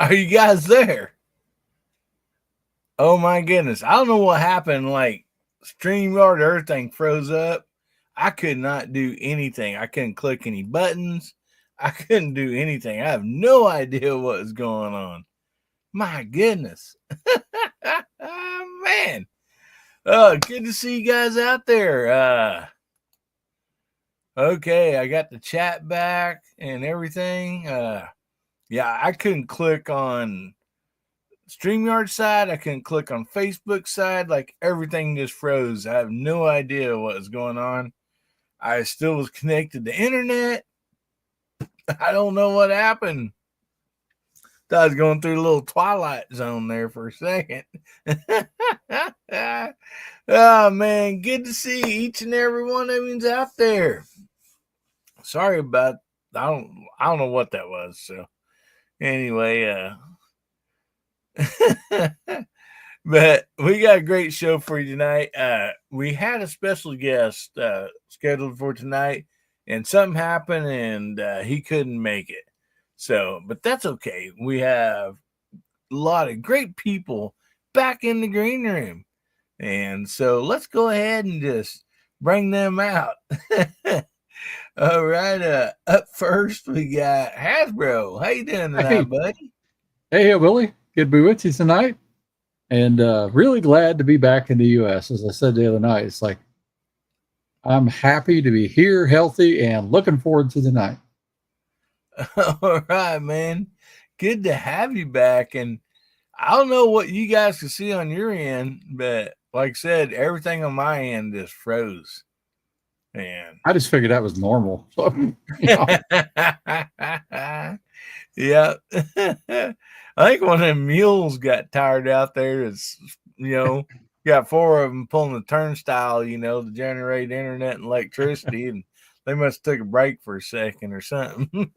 Are you guys there? Oh my goodness. I don't know what happened. Like StreamYard, everything froze up. I could not do anything. I couldn't click any buttons. I couldn't do anything. I have no idea what was going on. My goodness. Man. Good to see you guys out there. Okay, I got the chat back and everything. Yeah, I couldn't click on StreamYard side. I couldn't click on Facebook side. Like everything just froze. I have no idea what was going on. I still was connected to internet. I don't know what happened. I was going through a little twilight zone there for a second. Oh man, good to see each and every one of you out there. Sorry about I don't know what that was. So anyway, but we got a great show for you tonight. We had a special guest scheduled for tonight, and something happened, and he couldn't make it. So, but that's okay. We have a lot of great people back in the green room, and so let's go ahead and just bring them out. All right. Up first we got Hasbro. How you doing tonight, Hey, buddy? hey, Willie. Good to be with you tonight. And really glad to be back in the U.S. As I said the other night, it's like I'm happy to be here, healthy, and looking forward to the night. All right, man. Good to have you back. And I don't know what you guys can see on your end, but like I said, everything on my end just froze. And I just figured that was normal. So, you know, yeah. I think one of them mules got tired out there. It's, got four of them pulling the turnstile, to generate internet and electricity. And they must have took a break for a second or something.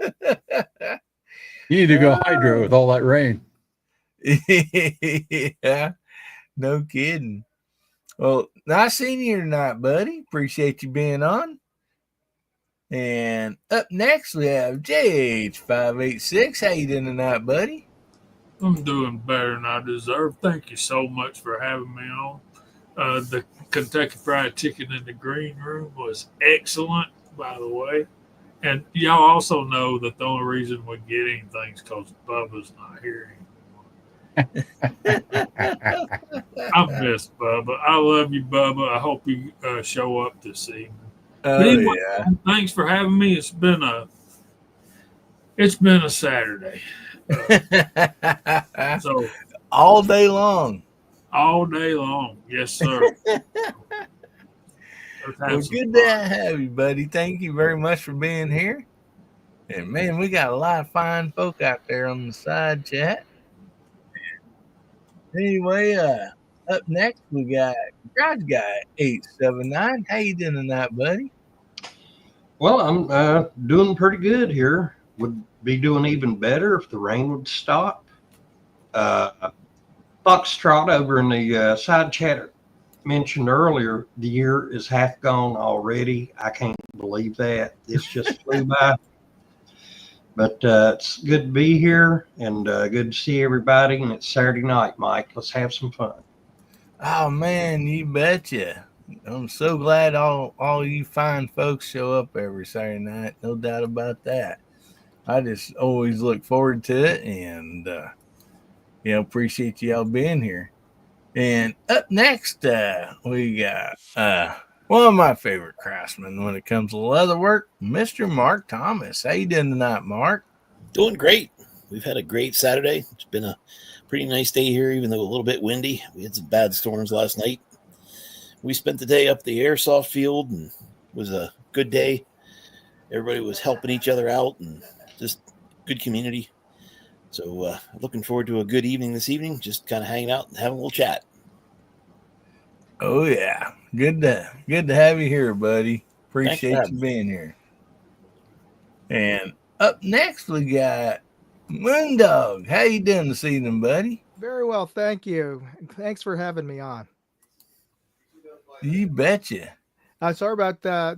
you need to go hydro with all that rain. Yeah, no kidding. Well, nice seeing you tonight, buddy. Appreciate you being on. And up next we have JH586. How you doing tonight, buddy? I'm doing better than I deserve. Thank you so much for having me on. The Kentucky Fried Chicken in the green room was excellent, by the way. And y'all also know that the only reason we get anything is because Bubba's not here anymore. I miss Bubba. I love you, Bubba. I hope you show up this evening. But Oh anyway, yeah. thanks for having me. It's been a Saturday. So All day long. all day long, yes, sir. Let's Well, have some good to fun. have you, buddy. Thank you very much for being here. And man, we got a lot of fine folk out there on the side chat. Anyway, up next we got Garage Guy 879. How you doing tonight, buddy? Well, I'm doing pretty good here. Would be doing even better if the rain would stop. Uh, Foxtrot over in the side chat mentioned earlier, the year is half gone already. I can't believe that. This just flew by. But it's good to be here and good to see everybody. And it's Saturday night, Mike. Let's have some fun. Oh man, you betcha. I'm so glad all you fine folks show up every Saturday night. No doubt about that. I just always look forward to it, and appreciate y'all being here. And up next, we got one of my favorite craftsmen when it comes to leather work, Mr. Mark Thomas. How you doing tonight, Mark? Doing great. We've had a great Saturday. It's been a pretty nice day here, even though a little bit windy. We had some bad storms last night. We spent the day up the airsoft field, and it was a good day. Everybody was helping each other out, and just good community. So looking forward to a good evening this evening, just kind of hanging out and having a little chat. Oh yeah, good to have you here, buddy. Thanks for Appreciate having you me. being here. And up next, we got Moondog. How you doing this evening, buddy? Very well, thank you. And thanks for having me on. You betcha. Sorry about that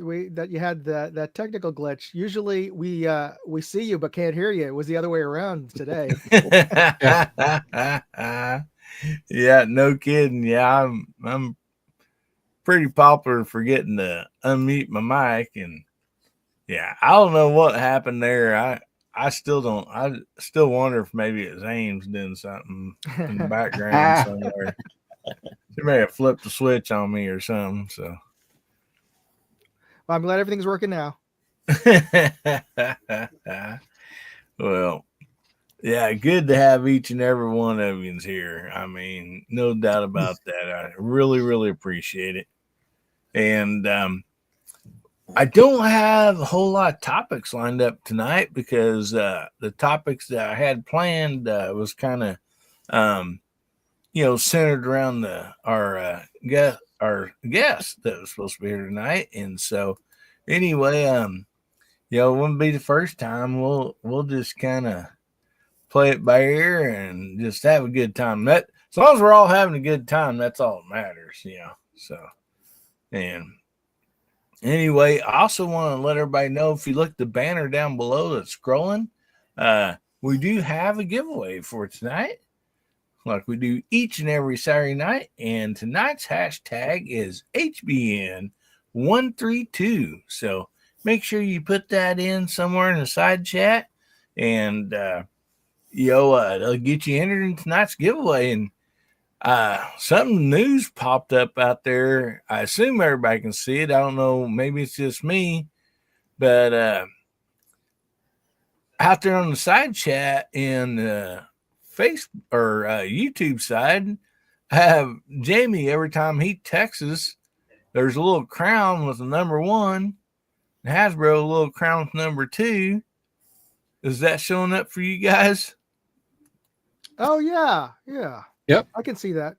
you had that technical glitch. Usually we see you but can't hear you. It was the other way around today. Yeah, no kidding. Yeah, I'm pretty popular for getting to unmute my mic, and yeah, I don't know what happened there. I still don't. I still wonder if maybe it's Ames doing something in the background somewhere. They may have flipped the switch on me or something. So, Well, I'm glad everything's working now. well, yeah, good to have each and every one of yous here. I mean, no doubt about that. I really, really appreciate it. And I don't have a whole lot of topics lined up tonight because the topics that I had planned was kind of, centered around our guest that was supposed to be here tonight. And so, anyway, it wouldn't be the first time. We'll just kind of play it by ear and just have a good time. That as long as we're all having a good time, that's all that matters, So, and anyway, I also want to let everybody know, if you look at the banner down below that's scrolling, we do have a giveaway for tonight, like we do each and every Saturday night. And tonight's hashtag is HBN132. So make sure you put that in somewhere in the side chat, and it'll get you entered in tonight's giveaway. And something news popped up out there. I assume everybody can see it. I don't know. Maybe it's just me, but out there on the side chat in Facebook or YouTube side, I have Jamie. Every time he texts, there's a little crown with the number 1, and Hasbro a little crown with number 2. Is that showing up for you guys? Oh yeah. Yep. I can see that.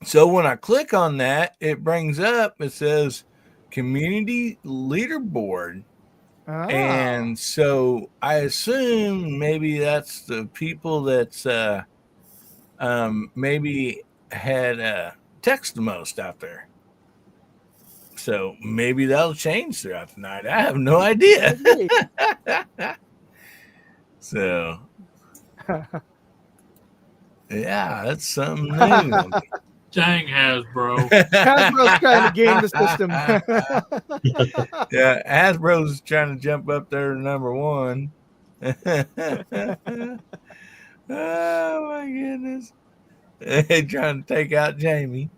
So when I click on that, it brings up, it says community leaderboard. And so I assume maybe that's the people that's maybe had text the most out there. So maybe that'll change throughout the night. I have no idea. So yeah, that's something new. Dang Hasbro. Hasbro's trying to game the system. Yeah, Hasbro's trying to jump up there to number 1. Oh my goodness. They're trying to take out Jamie.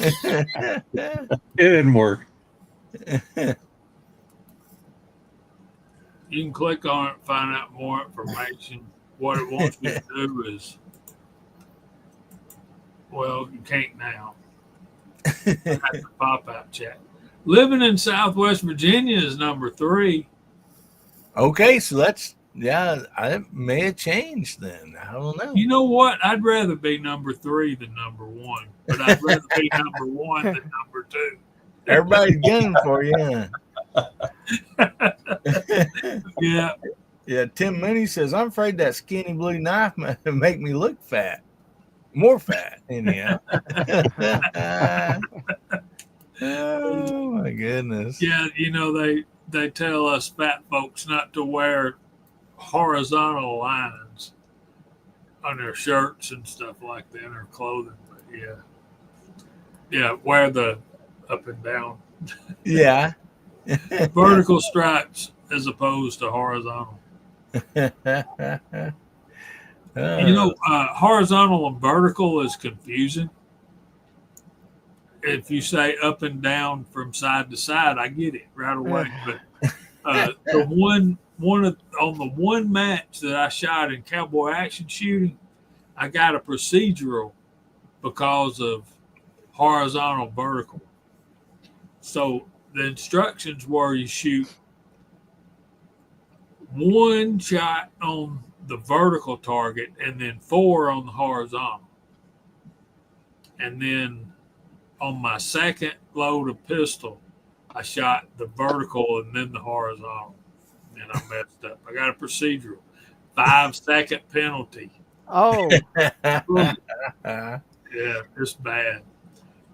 It didn't work. You can click on it and find out more information. What it wants you to do is, well, you can't now. You have to pop out chat. Living in Southwest Virginia is number 3. Okay, so that's, I may have changed then. I don't know. You know what? I'd rather be number 3 than number 1, but I'd rather be number 1 than number 2. Everybody's gunning for you. Huh? Yeah. Yeah, Tim Mooney says, I'm afraid that skinny blue knife might make me look fat. More fat, anyhow. Oh, my goodness. Yeah, they tell us fat folks not to wear horizontal lines on their shirts and stuff like that, or clothing. But yeah, wear the up and down. Yeah. Vertical stripes as opposed to horizontal. Horizontal and vertical is confusing. If you say up and down from side to side, I get it right away. But on the one match that I shot in cowboy action shooting, I got a procedural because of horizontal vertical. So the instructions were you shoot 1 shot on the vertical target and then 4 on the horizontal. And then on my second load of pistol, I shot the vertical and then the horizontal. And I messed up. I got a procedural. 5-second penalty. Oh. Yeah, it's bad.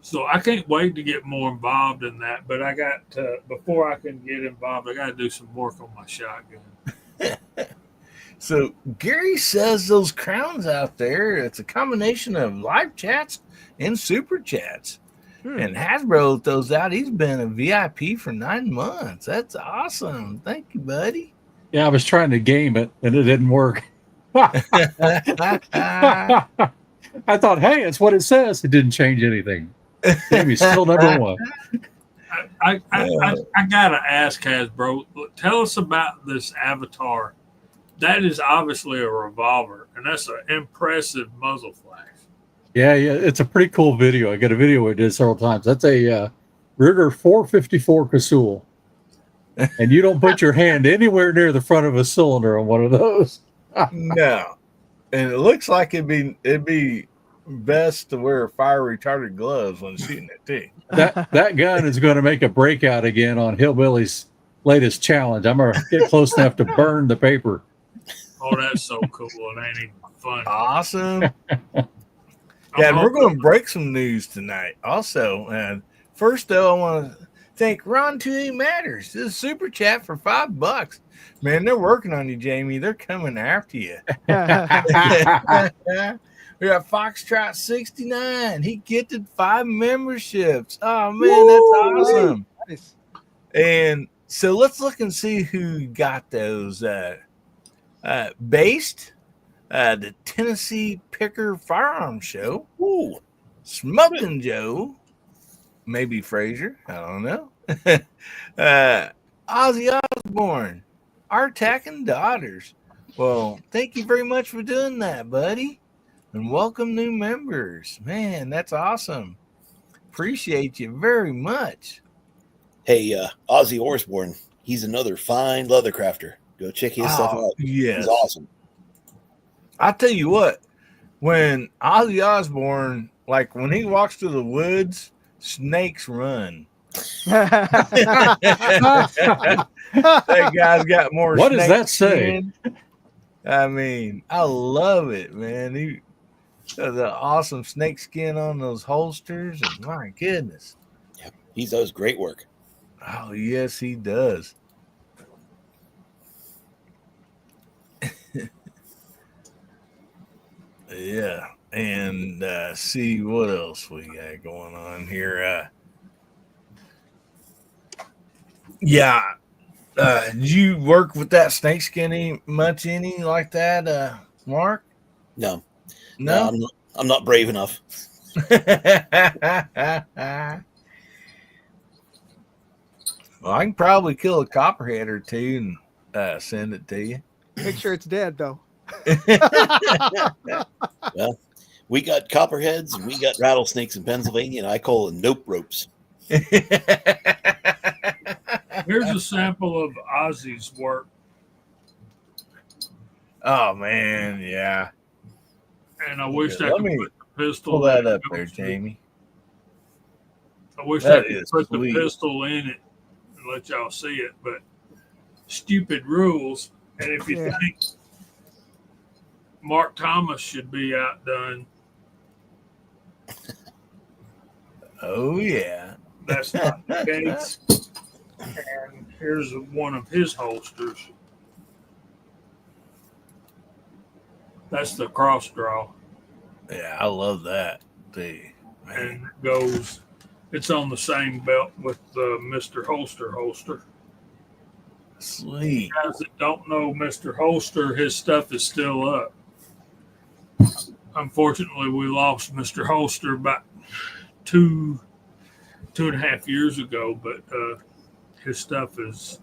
So I can't wait to get more involved in that. But I got to, before I can get involved, I got to do some work on my shotgun. So Gary says those crowns out there, it's a combination of live chats and super chats. And Hasbro throws out, he's been a VIP for 9 months. That's awesome. Thank you, buddy. Yeah, I was trying to game it and it didn't work. I thought, hey, it's what it says. It didn't change anything. Jamie's still number one. I gotta ask Hasbro, tell us about this avatar. That is obviously a revolver, and that's an impressive muzzle flash. Yeah, it's a pretty cool video. I got a video we did several times. That's a Ruger 454 Casull, and you don't put your hand anywhere near the front of a cylinder on one of those. No, and it looks like it'd be best to wear fire retardant gloves when shooting it too. That gun is going to make a breakout again on Hillbilly's latest challenge. I'm going to get close enough to burn the paper. Oh, that's so cool. It ain't even funny. Awesome. Yeah, and we're going to break some news tonight also. And first, though, I want to thank Ron 2A Matters. This is super chat for $5. Man, they're working on you, Jamie. They're coming after you. We got Foxtrot 69. He gifted 5 memberships. Oh, man, that's awesome. Nice. And so let's look and see who got those. Based the Tennessee Picker Firearm Show. Ooh. Smoking Joe. Maybe Frazier. I don't know. Ozzy Osbourne. Artac and Daughters. Well, thank you very much for doing that, buddy. And welcome new members. Man, that's awesome. Appreciate you very much. Hey, Ozzy Osbourne. He's another fine leather crafter. Go check his stuff out. Yes. He's awesome. I'll tell you what, when Ozzy Osbourne, like when he walks through the woods, snakes run. That guy's got more. What does that say? I mean, I love it, man. He has an awesome snake skin on those holsters, and my goodness. Yep. He does great work. Oh, yes, he does. Yeah, and see what else we got going on here. Did you work with that snakeskin much any like that, Mark? No, No, I'm not brave enough. Well, I can probably kill a copperhead or two and send it to you. Make sure it's dead, though. Well, we got copperheads and we got rattlesnakes in Pennsylvania, and I call them nope ropes. Here's a sample of Ozzy's work. Oh man, yeah. And I wish I Let could me put the pistol. pull that in up it. there, Jamie. I wish That I could is put sweet. the pistol in it and let y'all see it, but stupid rules. And if you Yeah. think Mark Thomas should be outdone, Oh yeah. that's not the case. And here's one of his holsters. That's the cross draw. Yeah, I love that. Dude, man. And it goes, it's on the same belt with the Mr. Holster. Sweet. Guys that don't know Mr. Holster, his stuff is still up. Unfortunately, we lost Mr. Holster about two and a half years ago, but his stuff is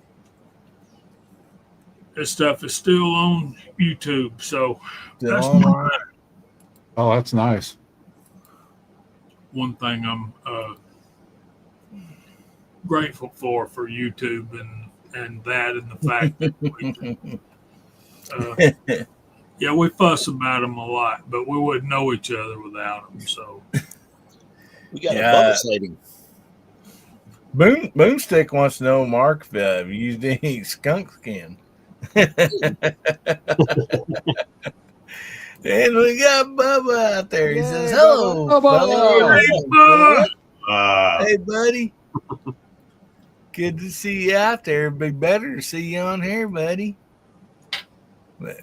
still on YouTube. So that's Oh, that's nice. one thing I'm grateful for YouTube and that, and the fact that we fuss about them a lot, but we wouldn't know each other without them. So We got Yeah. a bubble sighting. Boomstick wants to know, Mark, if you used any skunk skin. And we got Bubba out there. He Yay, says, hello, Bubba. fellas." Hey, Bubba. Hey, buddy. Good to see you out there. It'd be better to see you on here, buddy. But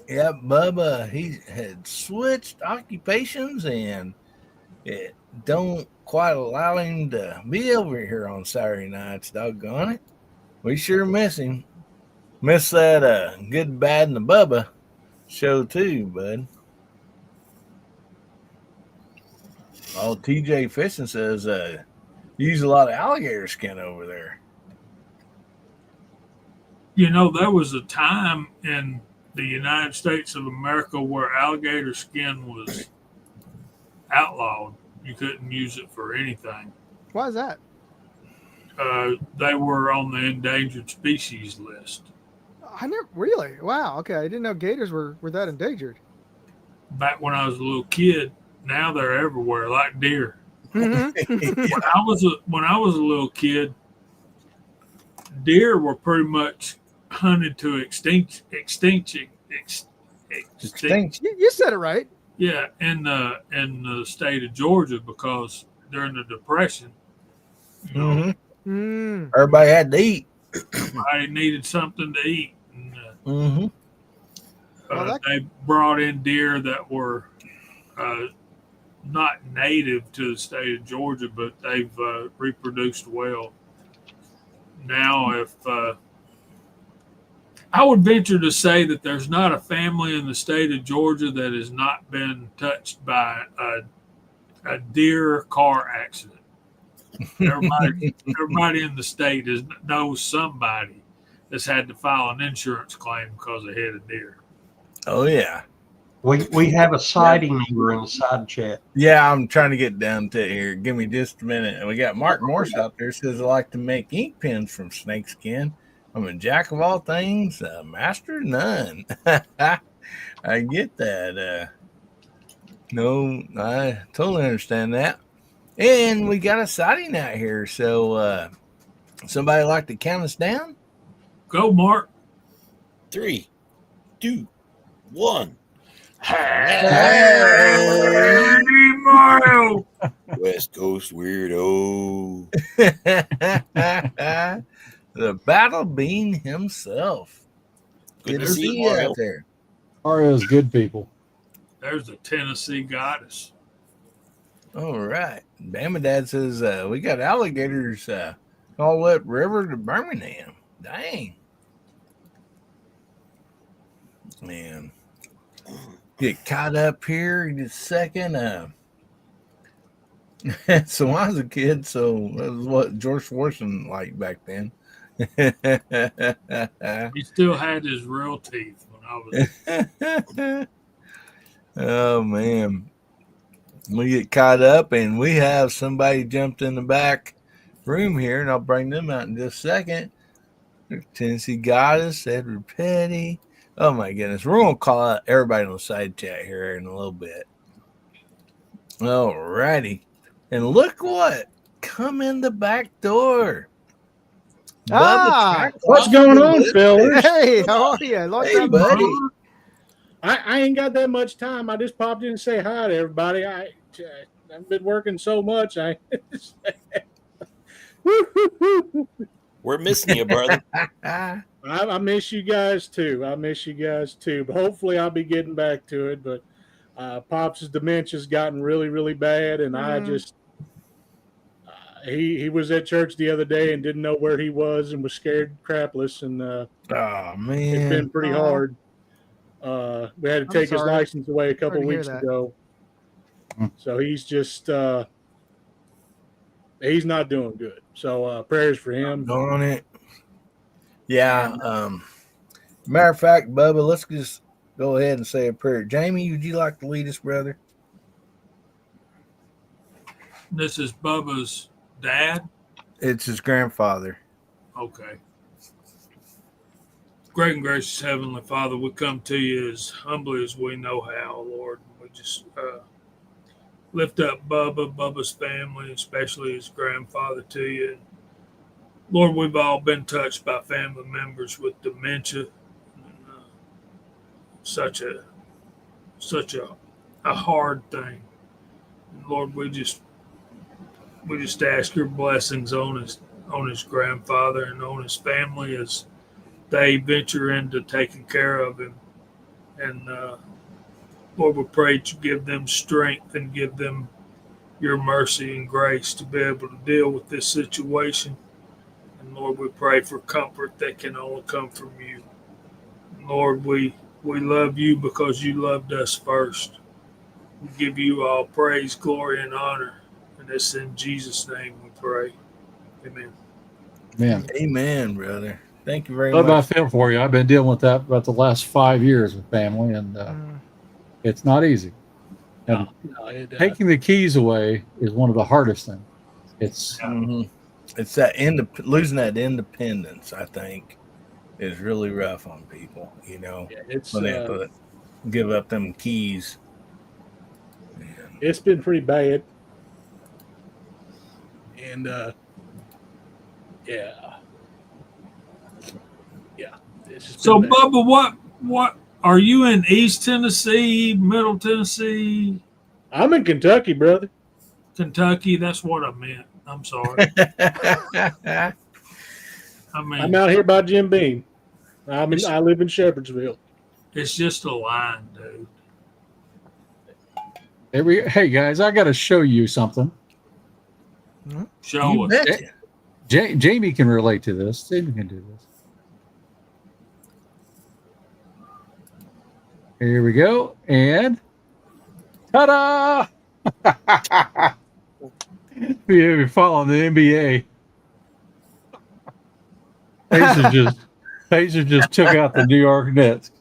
yeah, Bubba, he had switched occupations and it don't quite allow him to be over here on Saturday nights, doggone it. We sure miss him. Miss that Good, Bad, and the Bubba show too, bud. Oh, TJ Fishing says you use a lot of alligator skin over there. You know, there was a time in the United States of America where alligator skin was outlawed. You couldn't use it for anything. Why is that? They were on the endangered species list. I never really. Wow. Okay, I didn't know gators were that endangered. Back when I was a little kid, now they're everywhere, like deer. Mhm. When I was a little kid, deer were pretty much hunted to extinction. Thanks. You said it right. Yeah, in the state of Georgia, because during the Depression, you know, Mm-hmm. Mm. Everybody had to eat. I needed something to eat. And, Mm-hmm. Well, they brought in deer that were not native to the state of Georgia, but they've reproduced well. Now, if I would venture to say that there's not a family in the state of Georgia that has not been touched by a deer car accident. Everybody in the state knows somebody that's had to file an insurance claim because they hit a deer. Oh yeah. We have a sighting over in the side chat. Yeah, I'm trying to get down to it here. Give me just a minute. And we got Mark Morse out there says I like to make ink pens from snakeskin. I'm a jack of all things, a master of none. I get that. No, I totally understand that. And we got a sighting out here. So somebody like to count us down? Go, Mark. 3, 2, 1. Hey, Mario. West Coast weirdo. The Battle Bean himself. Good to to see you, see you Mario. out there. Mario's good people. There's the Tennessee goddess. All right. Dad says we got alligators all up river to Birmingham. Dang. Man. Get caught up here in just a second. So I was a kid, so that was what George Washington liked back then. He still had his real teeth when I was. Oh man. We get caught up and we have somebody jumped in the back room here, and I'll bring them out in just a second. Tennessee Goddess, Edward Petty. Oh my goodness. We're gonna call out everybody on the side chat here in a little bit. All righty. And look what come in the back door. Ah, Bubba What's Track going Off on, the fellas? hey, how are you? Long Hey, time no buddy. see. I ain't got that much time. I just popped in and say hi to everybody. I've been working so much. We're missing you, brother. I miss you guys too. But hopefully I'll be getting back to it. But Pops' dementia's gotten really, really bad, and I just he was at church the other day and didn't know where he was and was scared crapless, and Oh it's man. been pretty hard. We had to take his sorry. license away a couple Sorry to hear weeks that. ago. So he's just he's not doing good. So prayers for him. On it. Yeah. Matter of fact, Bubba, let's just go ahead and say a prayer. Jamie, would you like to lead us, brother? This is Bubba's dad. It's his grandfather. Okay. Great and gracious Heavenly Father, we come to you as humbly as we know how, Lord. We just lift up Bubba's family, especially his grandfather, to you. Lord, we've all been touched by family members with dementia. And, such a hard thing. And Lord, we just we just ask your blessings on his grandfather and on his family as they venture into taking care of him. And Lord, we pray that you give them strength and give them your mercy and grace to be able to deal with this situation. And Lord, we pray for comfort that can only come from you. Lord, we love you because you loved us first. We give you all praise, glory, and honor. And it's in Jesus' name we pray. Amen. Man, Amen, brother. Thank you very love I much. feel for you. I've been dealing with that about the last 5 years with family, and it's not easy. And taking the keys away is one of the hardest things. It's Mhm. It's that losing that independence, I think, is really rough on people, you know, It's when they have to give up them keys. Man. it's been pretty bad. And yeah. It's just So, been bad. Bubba, what are you in East Tennessee, Middle Tennessee, I'm in Kentucky, brother. Kentucky? That's what I meant. I'm sorry. I mean, I'm out here by Jim Beam. I live in Shepherdsville. it's just a line, dude. hey guys, I got to show you something. Show You us. betcha. Jamie can relate to this. Jamie can do this. Here we go, and ta-da! If you're following the NBA, Pacers just took out the New York Nets.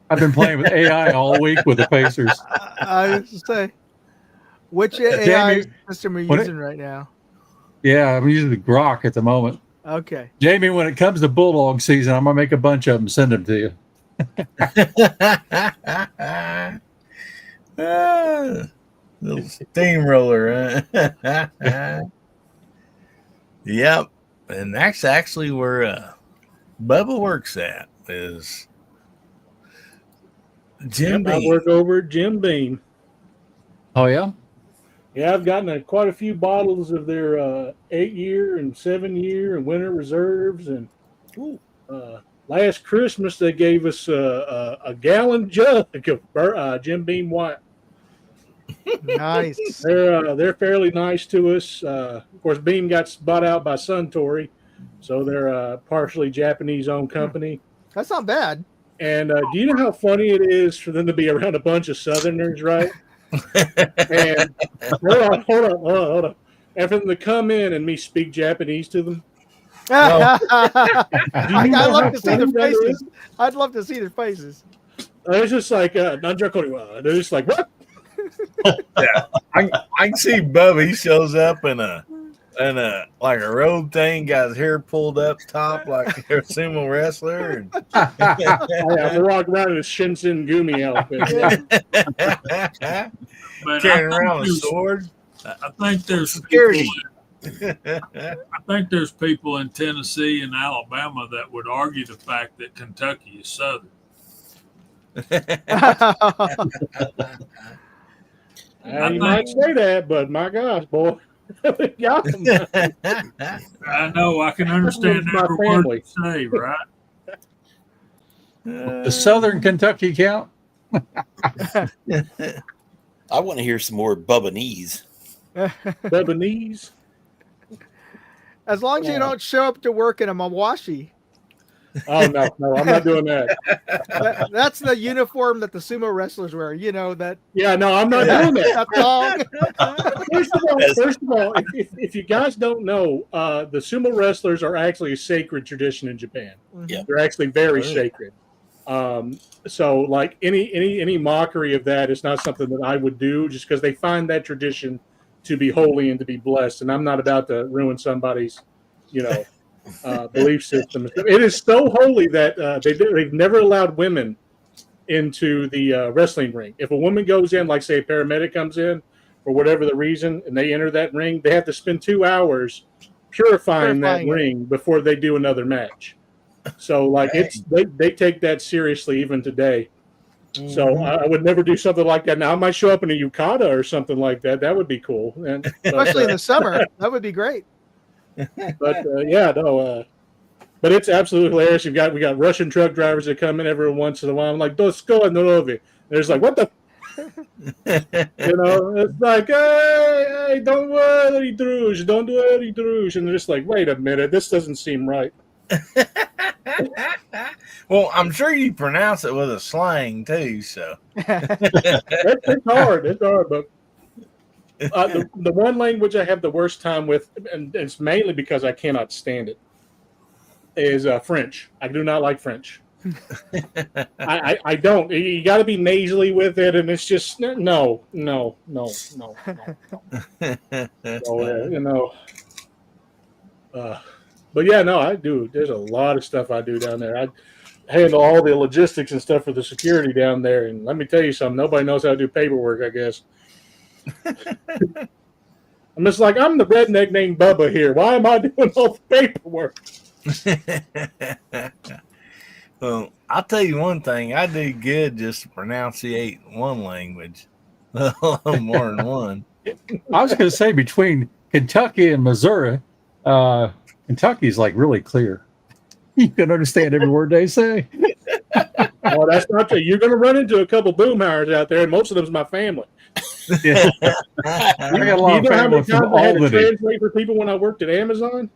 I've been playing with AI all week with the Pacers. I was to say, which AI Jamie, system are you when using right now? Yeah, I'm using the Grok at the moment. Okay. Jamie, when it comes to Bulldog season, I'm gonna make a bunch of them, send them to you. Little steamroller, huh? Yep. And that's actually where Bubba works at, is Jim I Beam. work over at Jim Beam. Oh yeah, Yeah, I've gotten quite a few bottles of their 8-year and 7-year and winter reserves. And last Christmas they gave us a gallon jug of Jim Beam White. Nice. They're fairly nice to us. Of course, Beam got bought out by Suntory, so they're a partially Japanese-owned company. That's not bad. And do you know how funny it is for them to be around a bunch of Southerners, right? And hold on. And for them to come in and me speak Japanese to them. I'd love to see their funny that faces. is? I'd love to see their faces. It's just like Nanjakoriwa. They're just like, what? Yeah, I can see Bubba. He shows up in a like a robe thing, got his hair pulled up top like a sumo wrestler. And I'm walking around in a Shinsen Gumi outfit. But carrying around a sword. I think there's Security. I think there's people in Tennessee and Alabama that would argue the fact that Kentucky is Southern. You might say that, but my gosh, boy. Got 'em. I know. I can understand My every word family. you say, right? the Southern Kentucky count. I want to hear some more Bubbanese. Lebanese. As long as you don't show up to work in a mawashi. Oh no, I'm not doing that. That's the uniform that the sumo wrestlers wear. You know that. Yeah, no, I'm not doing that. That's long. First of all, if you guys don't know, the sumo wrestlers are actually a sacred tradition in Japan. Yeah. They're actually very sacred. So like any mockery of that is not something that I would do, just because they find that tradition to be holy and to be blessed. And I'm not about to ruin somebody's, belief system. It is so holy that they've never allowed women into the wrestling ring. If a woman goes in, like say a paramedic comes in for whatever the reason, and they enter that ring, they have to spend 2 hours purifying that ring before they do another match. So like they take that seriously even today. So Mhm. I would never do something like that. Now I might show up in a yukata or something like that. That would be cool. And Especially in the summer. That would be great. yeah, no. But it's absolutely hilarious. We got Russian truck drivers that come in every once in a while. I'm like, "Dosko and Norovi." There's like, what the, It's like, hey, don't worry, Druge, don't worry, Druge, and they're just like, wait a minute, this doesn't seem right. Well, I'm sure you pronounce it with a slang too. So It's hard. It's hard, but the one language I have the worst time with, and it's mainly because I cannot stand it, is French. I do not like French. I don't. You got to be nasally with it, and it's just no. So, but yeah, no, I do. There's a lot of stuff I do down there. I handle all the logistics and stuff for the security down there, and let me tell you something. Nobody knows how to do paperwork, I guess. I'm just like, I'm the redneck named Bubba here. Why am I doing all the paperwork? Well, I'll tell you one thing. I do good just to pronunciate one language, a little more than one. I was going to say between Kentucky and Missouri, Kentucky's like really clear. You can understand every word they say. Well, that's not true. You're going to run into a couple boomhires out there, and most of them's my family. Yeah. I got a lot of family from I had to Albany. translate for people when I worked at Amazon?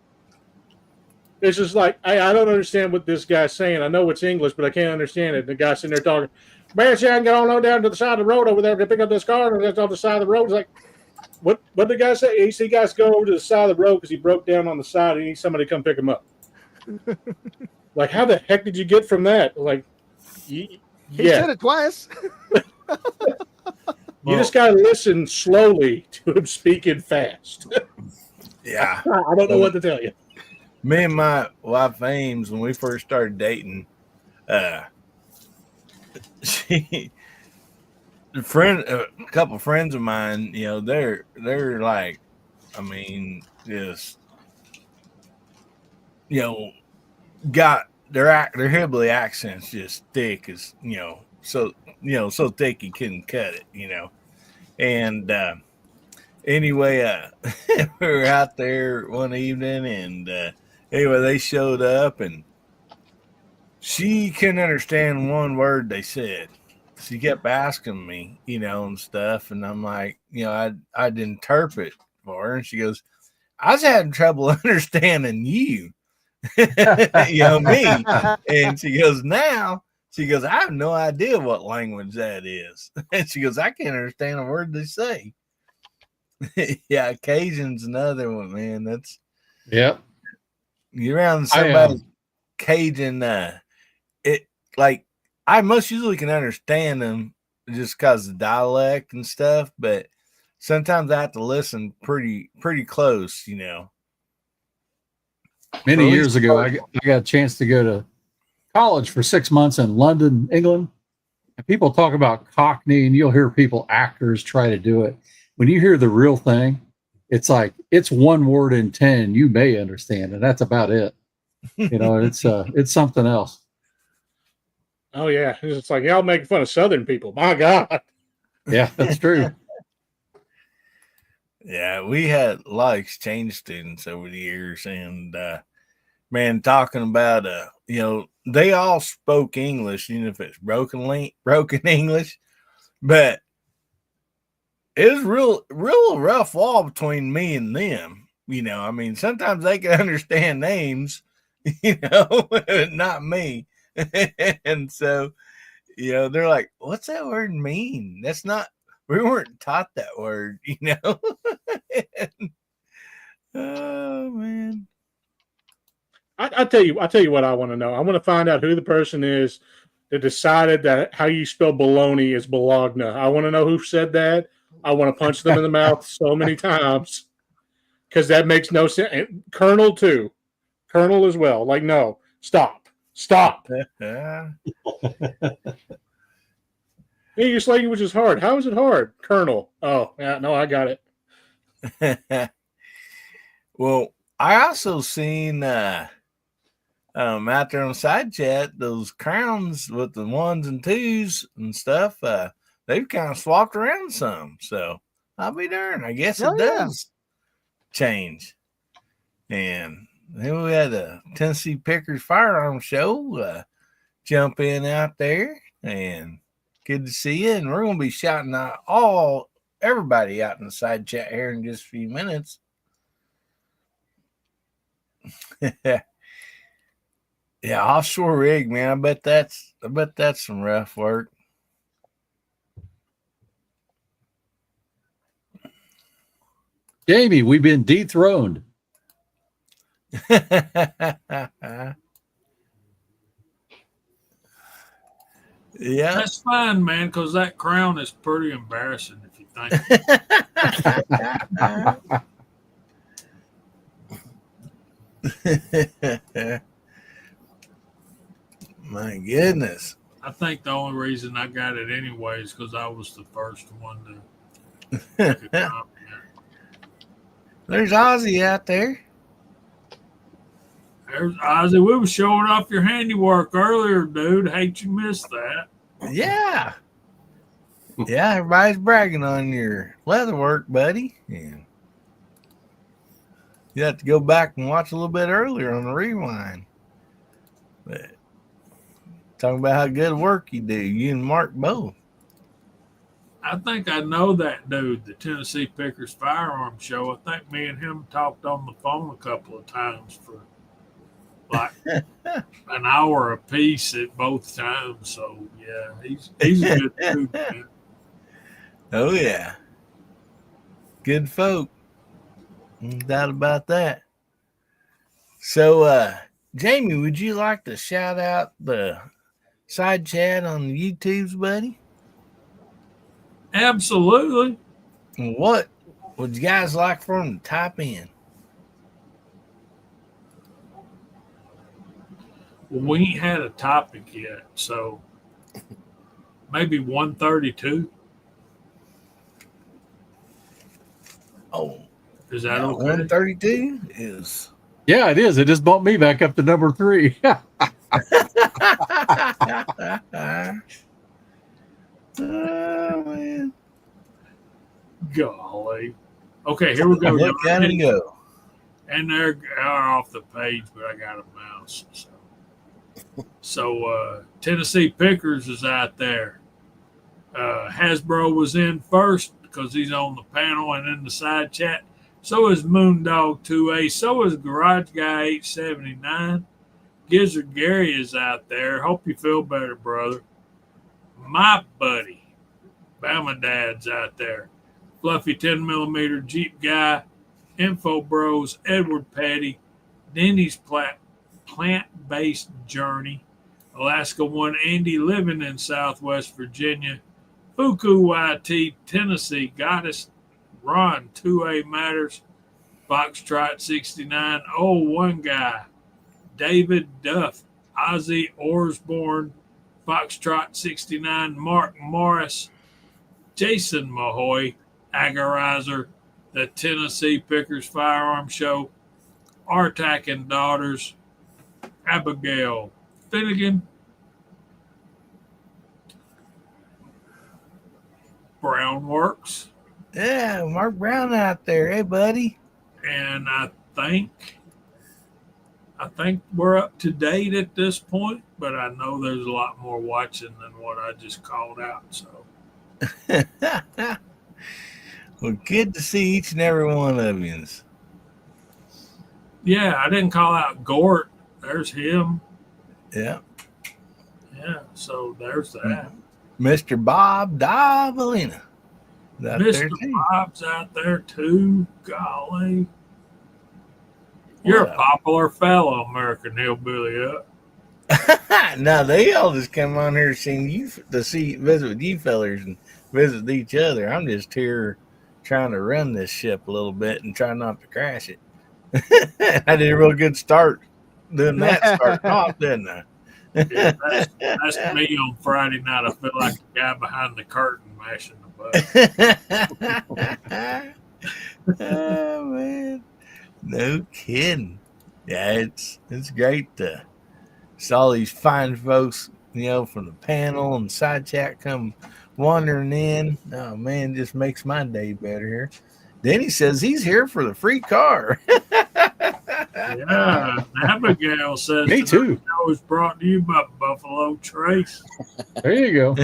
It's just like, I don't understand what this guy's saying. I know it's English, but I can't understand it. The guy's sitting there talking, man, see, I can get on down to the side of the road over there to pick up this car, and that's off the side of the road. It's like, what did the guy say? He said, guys, go over to the side of the road because he broke down on the side and he needs somebody to come pick him up. Like, how the heck did you get from that? Like, He said it twice. You just got to listen slowly to him speaking fast. Yeah. I don't know what to tell you. Me and my wife Ames, when we first started dating, a couple friends of mine, they're like, I mean, just got their hillbilly accents just thick as so thick you couldn't cut it, and anyway, we were out there one evening, and anyway, they showed up, and she couldn't understand one word they said. She kept asking me, and stuff, and I'm like, I'd interpret for her, and she goes, I was having trouble understanding you, me. And she goes, I have no idea what language that is. And she goes, I can't understand a word they say. Yeah, Cajun's another one, man. That's you're around somebody Cajun. It like I most usually can understand them just because of dialect and stuff, but sometimes I have to listen pretty close, Many years ago, I got a chance to go to college for 6 months in London, England. And people talk about Cockney, and you'll hear actors try to do it. When you hear the real thing, it's like it's one word in 10 you may understand, and that's about it. It's something else. Oh yeah, it's like y'all making fun of Southern people. My God. Yeah, that's true. Yeah, we had a lot of exchange students over the years, and man, talking about they all spoke English, even if it's broken English, but it was real rough wall between me and them. I mean, sometimes they can understand names, not me. And so, they're like, what's that word mean? That's not, we weren't taught that word, Oh man. I'll tell you what I want to know. I want to find out who the person is that decided that how you spell baloney is Bologna. I want to know who said that. I want to punch them in the mouth so many times because that makes no sense. And Colonel too. Colonel as well. Like, no, stop. English language is hard. How is it hard? Colonel. Oh, yeah, no, I got it. Well, I also seen out there on side chat, those crowns with the 1s and 2s and stuff, they've kind of swapped around some. So I'll be darned. I guess Oh, it yeah. does change. And then we had a Tennessee Pickers Firearm Show jump in out there, and good to see you. And we're going to be shouting out everybody out in the side chat here in just a few minutes. Yeah, offshore rig, man. I bet that's some rough work. Jamie, we've been dethroned. Yeah. That's fine, man, because that crown is pretty embarrassing if you think. My goodness. I think the only reason I got it anyway is because I was the first one to make a comment. There's Ozzy out there. There's Ozzy. We were showing off your handiwork earlier, dude. Hate you missed that. Yeah. Yeah, everybody's bragging on your leather work, buddy. And you have to go back and watch a little bit earlier on the rewind. But talking about how good work you do, you and Mark both. I think I know that dude, the Tennessee Pickers Firearm Show. I think me and him talked on the phone a couple of times for like an hour a piece at both times. So yeah, he's a good dude, man. Oh yeah. Good folk. No doubt about that. So Jamie, would you like to shout out the side chat on the YouTubes, buddy? Absolutely. What would you guys like for them to type in? Well, we ain't had a topic yet, so maybe 132. Oh, Is that okay? 132 is. Yeah, it is. It just bumped me back up to number 3. Oh, man. Golly. Okay, here we go. Look at him go. And they're off the page, but I got a mouse. So Tennessee Pickers is out there. Hasbro was in first because he's on the panel and in the side chat. So is Moondog 2A. So is Garage Guy 879. Gizzard Gary is out there. Hope you feel better, brother. My buddy, Bama Dad's out there. Fluffy 10mm Jeep Guy, Info Bros, Edward Petty, Denny's Plant-Based Journey, Alaska One Andy living in Southwest Virginia, Fuku YT, Tennessee Goddess, Ron 2A Matters, Foxtrot 69, One Guy, David Duff, Ozzy Orsborn, Foxtrot 69, Mark Morris, Jason Mahoy, Agarizer, the Tennessee Pickers Firearm Show, Artak and Daughters, Abigail Finnegan, Brown Works, Yeah, Mark Brown out there. Hey, buddy. and I think we're up to date at this point, but I know there's a lot more watching than what I just called out. So, Well, good to see each and every one of you. yeah, I didn't call out Gort. There's him. Yeah. Yeah, so there's that. Mr. Bob Davalina. Mr. Bob's out there too. Golly. You're a popular fellow, American Hillbilly up. Now they all just come on here seeing you to visit with you fellers and visit each other. I'm just here trying to run this ship a little bit and try not to crash it. I did a real good start doing that starting off, didn't I? Yeah, that's me on Friday night. I feel like the guy behind the curtain mashing the button. Oh man, no kidding. Yeah, it's great to Saw these fine folks, from the panel and side chat come wandering in. Oh man, just makes my day better here. Then he says he's here for the free car. Yeah, Abigail says Me tonight's too. show is brought to you by Buffalo Trace. There you go.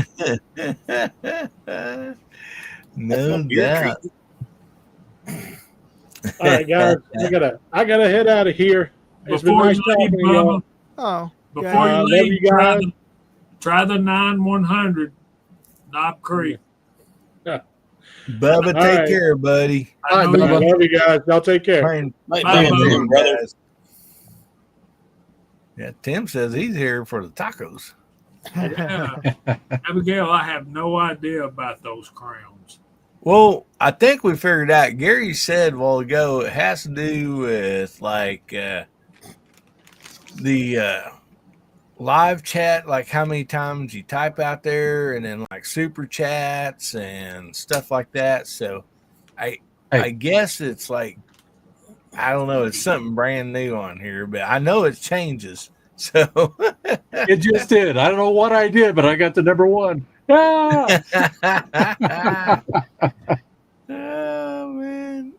No Beer doubt. All right, guys, I gotta head out of here. It's been Before nice you leave, talking to y'all. Bubba, Oh, before yeah. you Love leave, you guys. try the 9100 Knob Creek. Bubba, All take right. care, buddy. I know I you- love you guys. Y'all take care. Playing Night, Bye, Bubba, Bubba. brother. guys. Yeah, Tim says he's here for the tacos. Yeah. Abigail, I have no idea about those crowns. Well, I think we figured out. Gary said a while ago it has to do with like the live chat, like how many times you type out there, and then like super chats and stuff like that. So I guess it's like, I don't know, it's something brand new on here, but I know it changes. So It just did. I don't know what I did, but I got the number one. Ah! Oh man.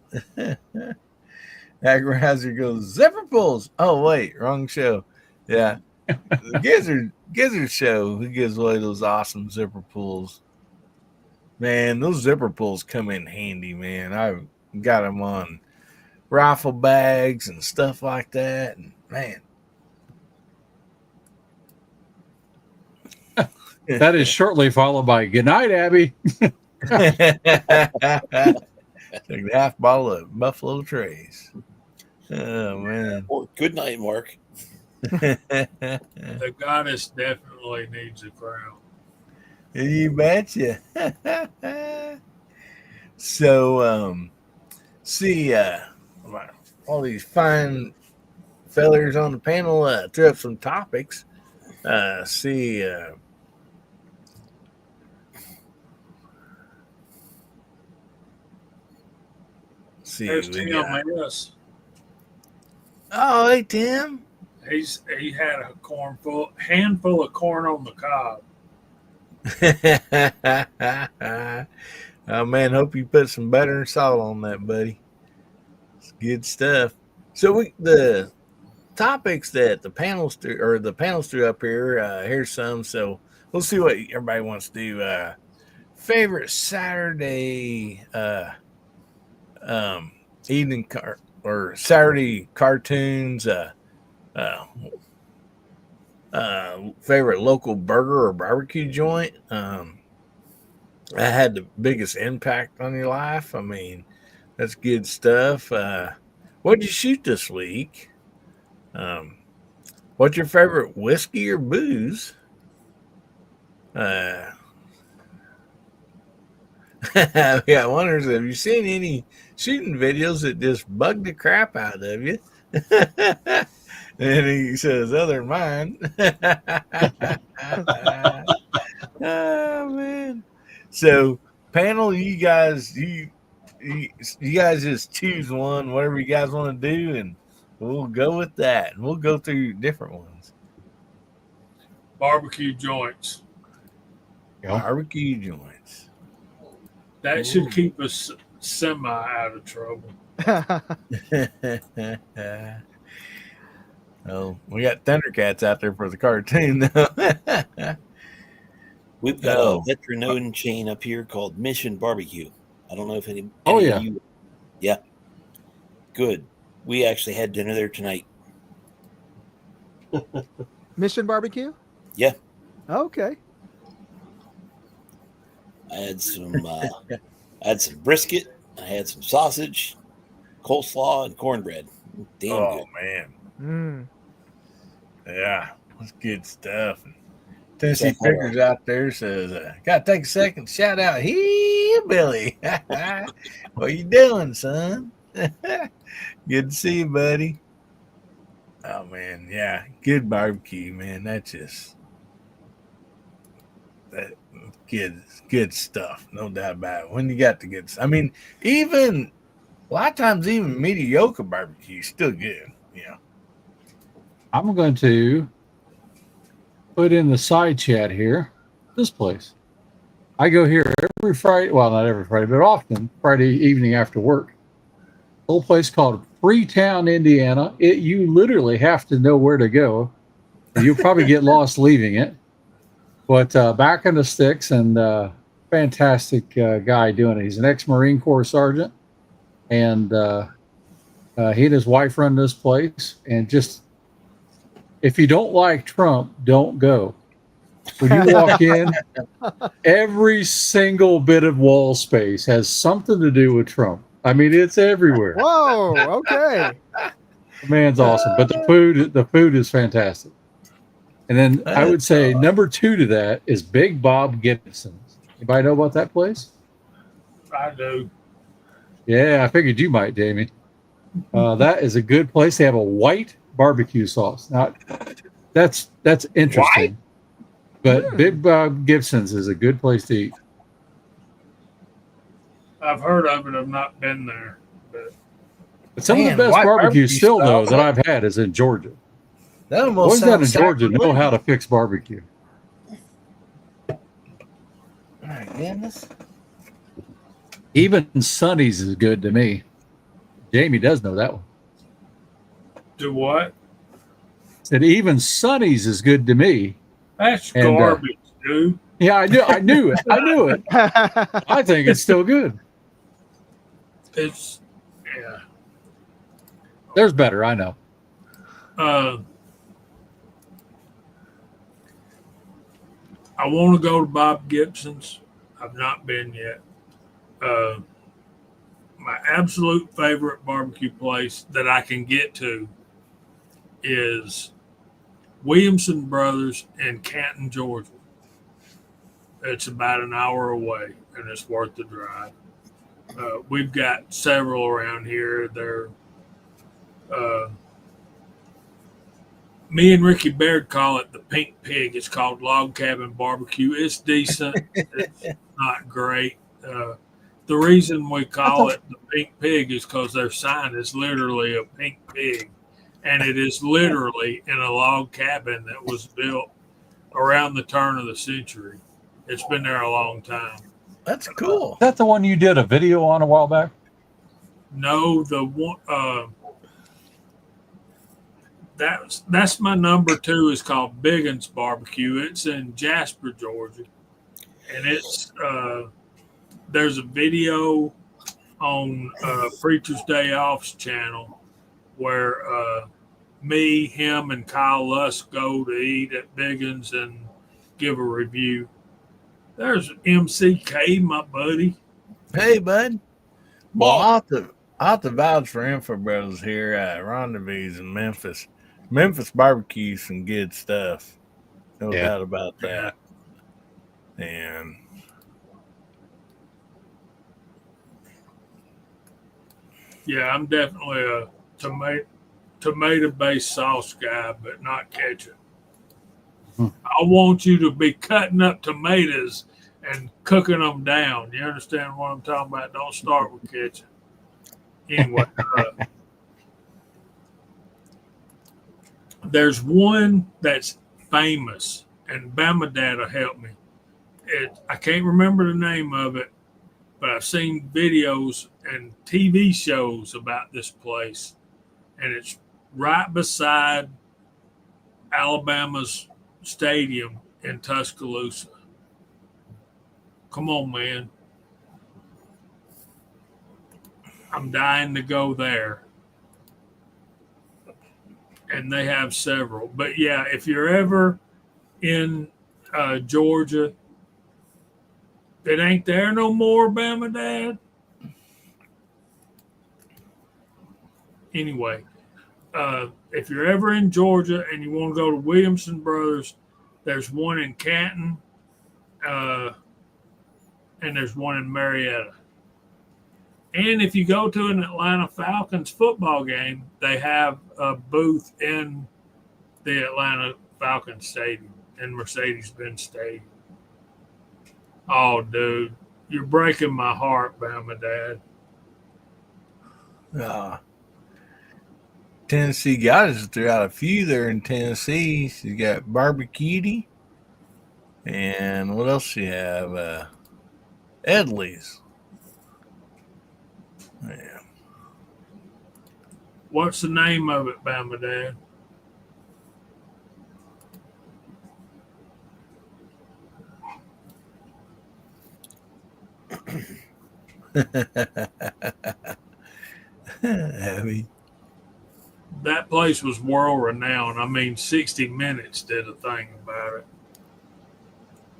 Agrizer goes, zipper pulls. Oh wait, wrong show. Yeah. The Gizzard show, who gives away those awesome zipper pulls. Man, those zipper pulls come in handy, man. I've got them on rifle bags and stuff like that. And man. That is shortly followed by good night, Abby. Took a half bottle of Buffalo Trace. Oh man. Or good night, Mark. The goddess definitely needs a crown. You betcha. So see all these fine fellers on the panel threw up some topics. See, There's we Tim got- S. oh, hey Tim. He had a handful of corn on the cob. Oh man, hope you put some butter and salt on that, buddy. It's good stuff. So the topics that the panels threw up here. Here's some. So we'll see what everybody wants to do. Favorite Saturday evening or Saturday cartoons. Favorite local burger or barbecue joint. That had the biggest impact on your life. I mean, that's good stuff. What'd you shoot this week? What's your favorite whiskey or booze? Yeah, wonders, have you seen any shooting videos that just bugged the crap out of you? And he says, other than mine. Oh man. So panel, you guys just choose one, whatever you guys want to do, and we'll go with that. And we'll go through different ones. Barbecue joints. Barbecue joints. That should keep us semi out of trouble. Oh, we got Thundercats out there for the cartoon, though. We've got Oh. a veteran-owned chain up here called Mission Barbecue. I don't know if any. Oh, any yeah. of you, yeah. Good. We actually had dinner there tonight. Mission Barbecue? Yeah. Okay. I had some brisket. I had some sausage, coleslaw, and cornbread. Damn Oh good. man, Mm. yeah, that's good stuff. Tennessee That's all Pickers out there says, "Gotta take a second to shout out, hey Billy, what you doing, son? Good to see you, buddy." Oh man, yeah, good barbecue, man. That's just that good stuff, no doubt about it. When you got the good, I mean, even a lot of times, even mediocre barbecue is still good, you know. I'm going to put in the side chat here. This place. I go here every Friday. Well, not every Friday, but often Friday evening after work. A little place called Freetown, Indiana. You literally have to know where to go. You'll probably get lost leaving it. But back in the sticks, and fantastic guy doing it. He's an ex-Marine Corps sergeant, and he and his wife run this place. And just, if you don't like Trump, don't go. When you walk in, every single bit of wall space has something to do with Trump. I mean, it's everywhere. Whoa. Okay. The man's awesome, but the food is fantastic. And then I would say number 2 to that is Big Bob Gibson's. Anybody know about that place? I do. Yeah, I figured you might, Jamie. That is a good place. They have a white barbecue sauce. Now, that's interesting. But Big Bob Gibson's is a good place to eat. I've heard of it. I've not been there. But some Man, of the best white barbecue barbecue still, though, style. that I've had is in Georgia. That almost Boys down in sounds Georgia know sacrilege. how to fix barbecue. My goodness. Even Sonny's is good to me. Jamie does know that one. Do what? Said even Sonny's is good to me. That's And, garbage, dude. Yeah, I knew it. I knew it. I think it's still good. It's yeah. There's better, I know. I want to go to Bob Gibson's. I've not been yet. My absolute favorite barbecue place that I can get to is Williamson Brothers in Canton, Georgia. It's about an hour away, and it's worth the drive. We've got several around here. They're me and Ricky Baird call it the Pink Pig. It's called Log Cabin Barbecue. It's decent. It's not great. The reason we call it the Pink Pig is because their sign is literally a pink pig, and it is literally in a log cabin that was built around the turn of the century. It's been there a long time. That's cool. Is that the one you did a video on a while back? No, the one that's my number 2 is called Biggins Barbecue. It's in Jasper, Georgia, and it's there's a video on Preacher's Day Off's channel where me, him, and Kyle Lusk go to eat at Biggins and give a review. There's MCK, my buddy. Hey, bud. Well, Boy. I'll have to vouch for Info Brothers here at Rendezvous in Memphis. Memphis barbecue, some good stuff. No Yeah. doubt about that. And Yeah, I'm definitely a tomato-based sauce guy, but not ketchup. I want you to be cutting up tomatoes and cooking them down. You understand what I'm talking about? Don't start with ketchup. Anyway, there's one that's famous, and Bama Dad will help me. I can't remember the name of it, but I've seen videos and TV shows about this place, and it's right beside Alabama's stadium in Tuscaloosa. Come on, man. I'm dying to go there. And they have several. But yeah, if you're ever in Georgia, it ain't there no more, Bama Dad. Anyway, if you're ever in Georgia and you want to go to Williamson Brothers, there's one in Canton, and there's one in Marietta. And if you go to an Atlanta Falcons football game, they have a booth in the Atlanta Falcons Stadium, in Mercedes-Benz Stadium. Oh, dude, you're breaking my heart, Bama Dad. Tennessee Goddess threw out a few there in Tennessee. She got Barbecue. And what else she have? Edley's. Yeah. What's the name of it, Bama Dad? Abby. That place was world renowned. I mean, 60 Minutes did a thing about it.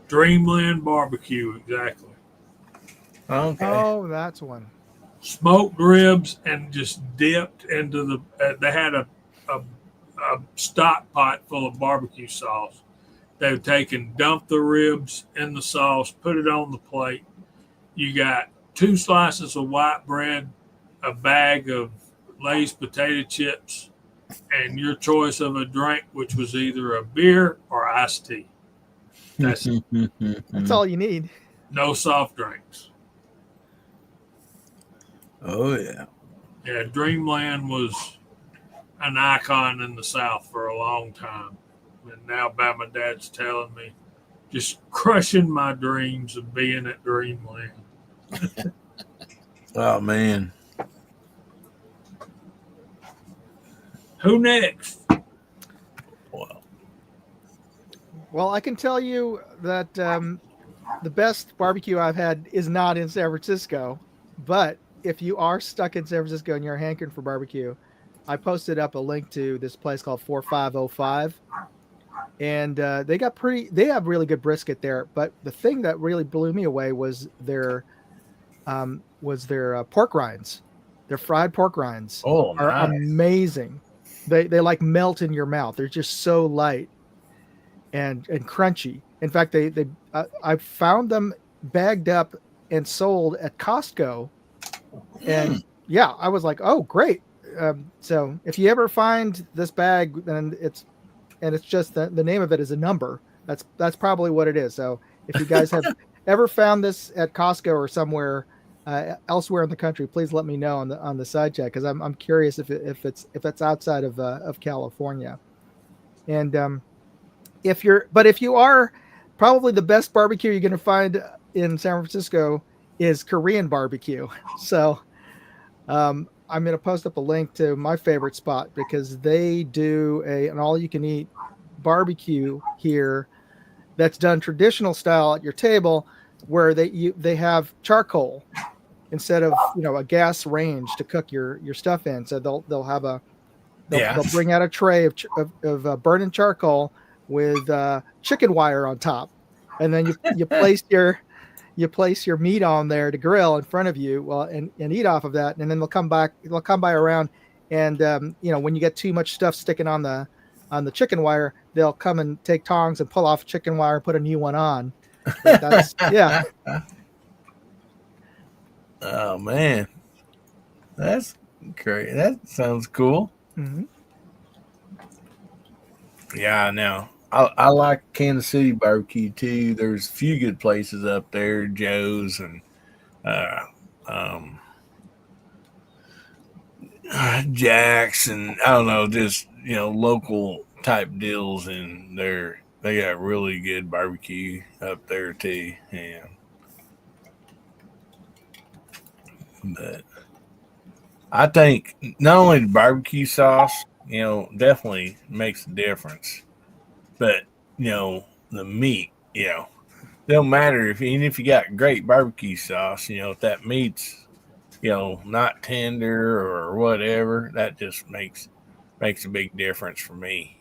Dreamland Barbecue, exactly. Okay. Oh, that's one. Smoked ribs and just dipped into the. They had a stock pot full of barbecue sauce. They would take and dump the ribs in the sauce, put it on the plate. You got 2 slices of white bread, a bag of Lay's potato chips, and your choice of a drink, which was either a beer or iced tea. That's it. That's all you need. No soft drinks. Oh, yeah. Yeah, Dreamland was an icon in the South for a long time. And now Bama Dad's telling me, just crushing my dreams of being at Dreamland. Oh, man. Who next? Wow. Well, I can tell you that the best barbecue I've had is not in San Francisco. But if you are stuck in San Francisco and you're hankering for barbecue, I posted up a link to this place called 4505. And they have really good brisket there. But the thing that really blew me away was their pork rinds. Their fried pork rinds Oh, are nice. amazing. They like melt in your mouth. They're just so light and crunchy. In fact, I found them bagged up and sold at Costco. And yeah, I was like, oh, great. So if you ever find this bag, and it's just the name of it is a number, that's probably what it is. So if you guys have ever found this at Costco or somewhere elsewhere in the country, please let me know on the side chat, because I'm curious if it's outside of California. And if you are, probably the best barbecue you're going to find in San Francisco is Korean barbecue. So I'm going to post up a link to my favorite spot, because they do an all-you-can-eat barbecue here that's done traditional style at your table, where they have charcoal instead of a gas range to cook your stuff in. So they'll bring out a tray of burning charcoal with chicken wire on top, and then you place your meat on there to grill in front of you, and eat off of that. And then they'll come by around, and when you get too much stuff sticking on the chicken wire, they'll come and take tongs and pull off chicken wire and put a new one on. Yeah. Oh, man. That's great. That sounds cool. Mm-hmm. Yeah, I know. I like Kansas City barbecue too. There's a few good places up there, Joe's and Jack's, and I don't know, just local type deals, and they got really good barbecue up there too. Yeah. But I think not only the barbecue sauce, definitely makes a difference, but the meat, don't matter even if you got great barbecue sauce, if that meat's not tender or whatever, that just makes a big difference for me.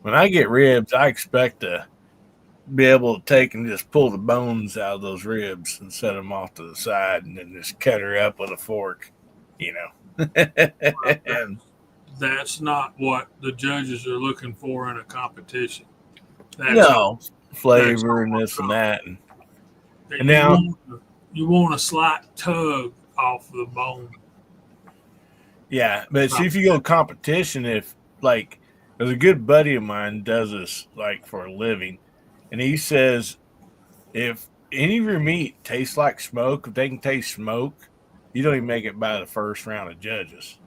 When I get ribs, I expect to be able to take and just pull the bones out of those ribs and set them off to the side, and then just cut her up with a fork, And That's not what the judges are looking for in a competition. flavor and this and that. And you now you want a slight tug off the bone. yeah, but see, if you go competition, if like there's a good buddy of mine does this like for a living, and he says if any of your meat tastes like smoke, if they can taste smoke, you don't even make it by the first round of judges.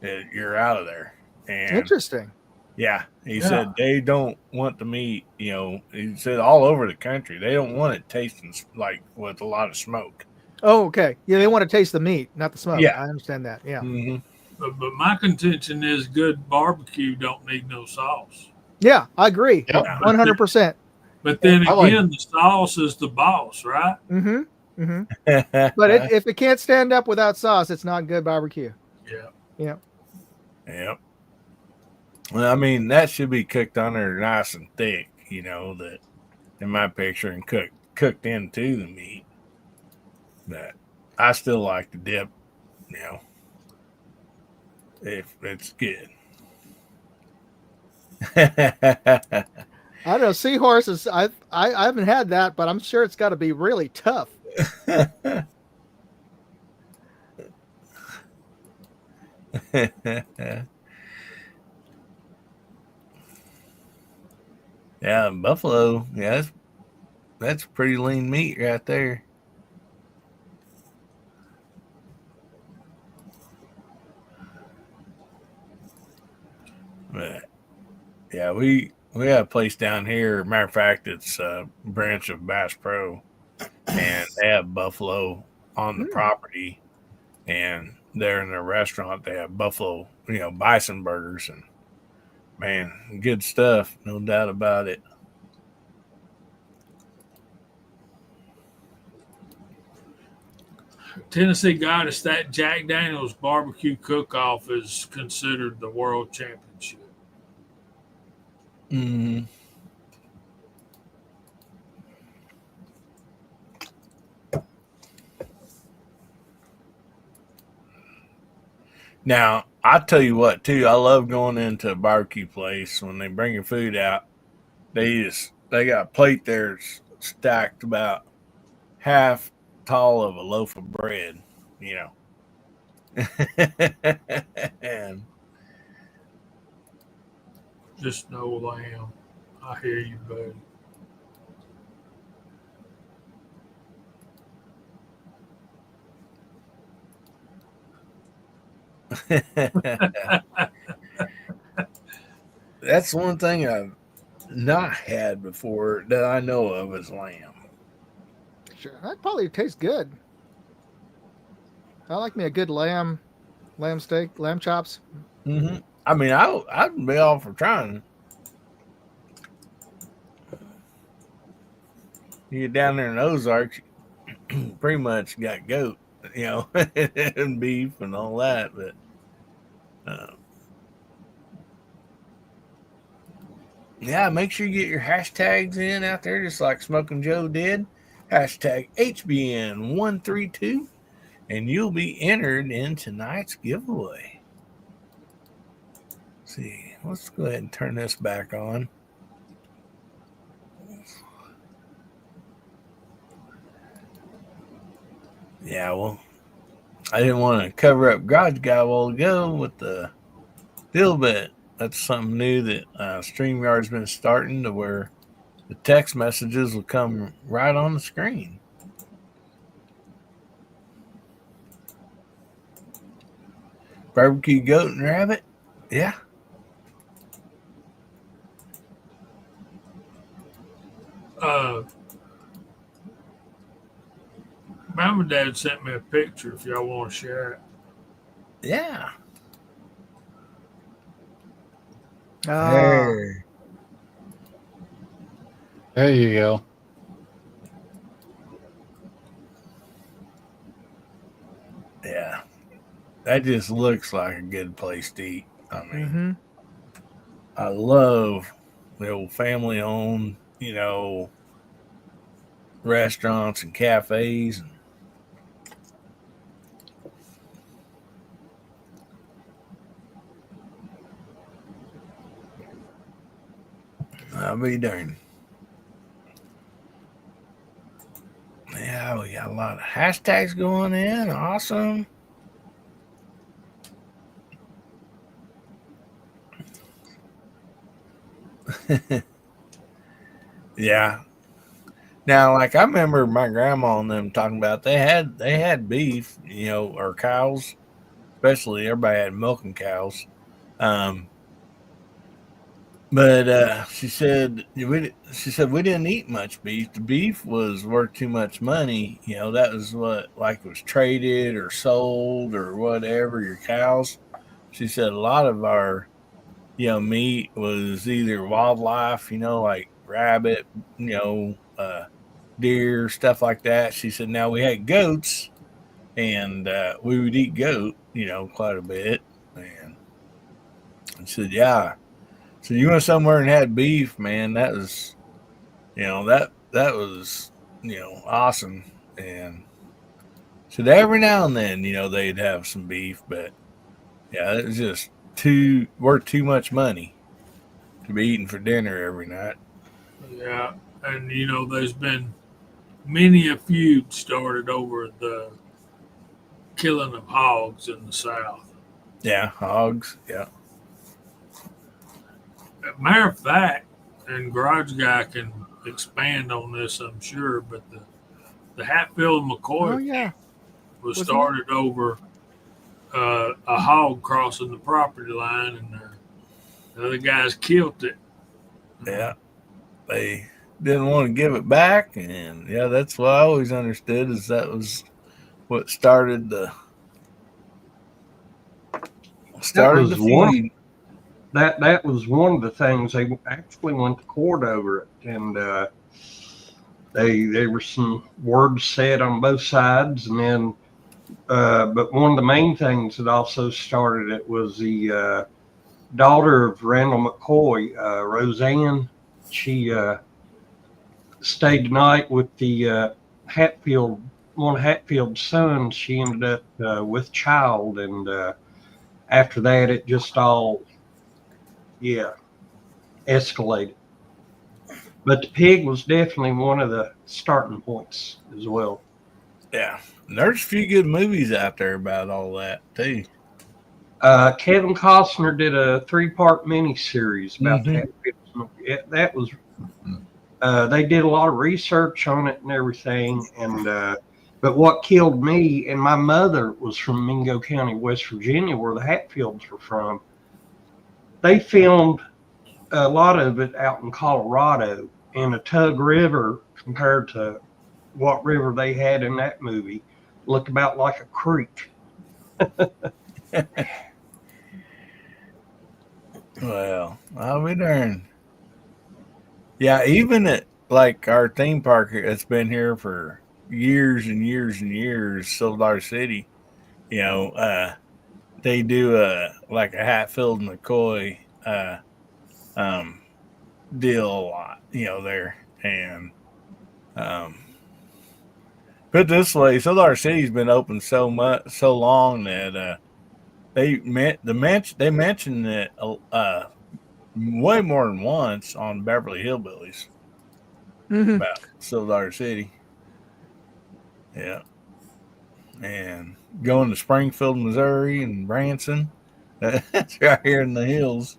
you're out of there. And Interesting. yeah, he Yeah. said they don't want the meat. You know, he said all over the country they don't want it tasting like with a lot of smoke. Oh, okay. Yeah, they want to taste the meat, not the smoke. Yeah. I understand that. Yeah. Mm-hmm. But my contention is good barbecue don't need no sauce. Yeah, I agree. Yep. 100%. But then I like- again, the sauce is the boss, right? Mm-hmm. Mm-hmm. But if it can't stand up without sauce, it's not good barbecue. Yeah. Yep. Well, I mean, that should be cooked on there nice and thick, you know, that in my picture, and cooked into the meat. But I still like the dip, you know, if it's good. I don't know. Seahorses, I haven't had that, but I'm sure it's got to be really tough. Yeah, buffalo. Yeah, that's pretty lean meat right there. But yeah, we have a place down here. Matter of fact, it's a branch of Bass Pro, and they have buffalo on the property, and there in their restaurant they have buffalo, you know, bison burgers, and man, good stuff, no doubt about it. Tennessee Goddess, that Jack Daniels barbecue cook-off is considered the world championship. Mm. Now, I tell you what, too, I love going into a barbecue place when they bring your food out. They got a plate there stacked about half tall of a loaf of bread, you know. And Just no lamb. I hear you, buddy. that's one thing I've not had before that I know of is lamb. Sure, that probably tastes good. I like me a good lamb steak, lamb chops. Mm-hmm. I mean, I'd be all for trying. You get down there in Ozarks, pretty much got goat, you know, and beef and all that. But yeah, make sure you get your hashtags in out there, just like Smoking Joe did. Hashtag HBN132, and you'll be entered in tonight's giveaway. Let's see, let's go ahead and turn this back on. Yeah, well, I didn't want to cover up Garage Guy a while ago with the deal, but that's something new that StreamYard's been starting to where the text messages will come right on the screen. Barbecue goat and rabbit? Yeah. Mom and Dad sent me a picture if y'all want to share it. Yeah. Ah, There you go. Yeah. That just looks like a good place to eat. I mean, mm-hmm. I love the old family owned, you know, restaurants and cafes. And I'll be darned. Yeah, we got a lot of hashtags going in. Awesome. Yeah. Now, like I remember my grandma and them talking about they had beef, you know, or cows, especially everybody had milking cows. But she said we didn't eat much beef. The beef was worth too much money. You know, that was what like was traded or sold or whatever. Your cows. She said a lot of our meat was either wildlife, like rabbit, deer, stuff like that. She said now we had goats, and we would eat goat, quite a bit. And I said, yeah. So you went somewhere and had beef, man. That was, that was, awesome. And so every now and then, they'd have some beef, but yeah, it was just worth too much money to be eating for dinner every night. Yeah, and there's been many a feud started over the killing of hogs in the South. Yeah, hogs. Yeah. Matter of fact, and Garage Guy can expand on this, I'm sure, but the Hatfield McCoy was started over a hog crossing the property line, and the other guys killed it. Yeah, they didn't want to give it back, and yeah, that's what I always understood is that was what started the feud. That was one of the things they actually went to court over it, and there were some words said on both sides, and then but one of the main things that also started it was the daughter of Randall McCoy, Roseanne. She stayed the night with the one of Hatfield's sons. She ended up with child, and after that, it just all escalated. But the pig was definitely one of the starting points as well. Yeah, and there's a few good movies out there about all that too. Kevin Costner did a 3-part miniseries about that. That was they did a lot of research on it and everything. And but what killed me, and my mother was from Mingo County, West Virginia, where the Hatfields were from. They filmed a lot of it out in Colorado, in a Tug River compared to what river they had in that movie looked about like a creek. Well, I'll be darned. Yeah, even at like our theme park that's been here for years and years and years, Silver City, they do like a Hatfield McCoy deal a lot, there. And put this way, Silver City's been open so long that they mentioned it way more than once on Beverly Hillbillies about Silver City. Yeah. And going to Springfield, Missouri and Branson. That's right here in the hills.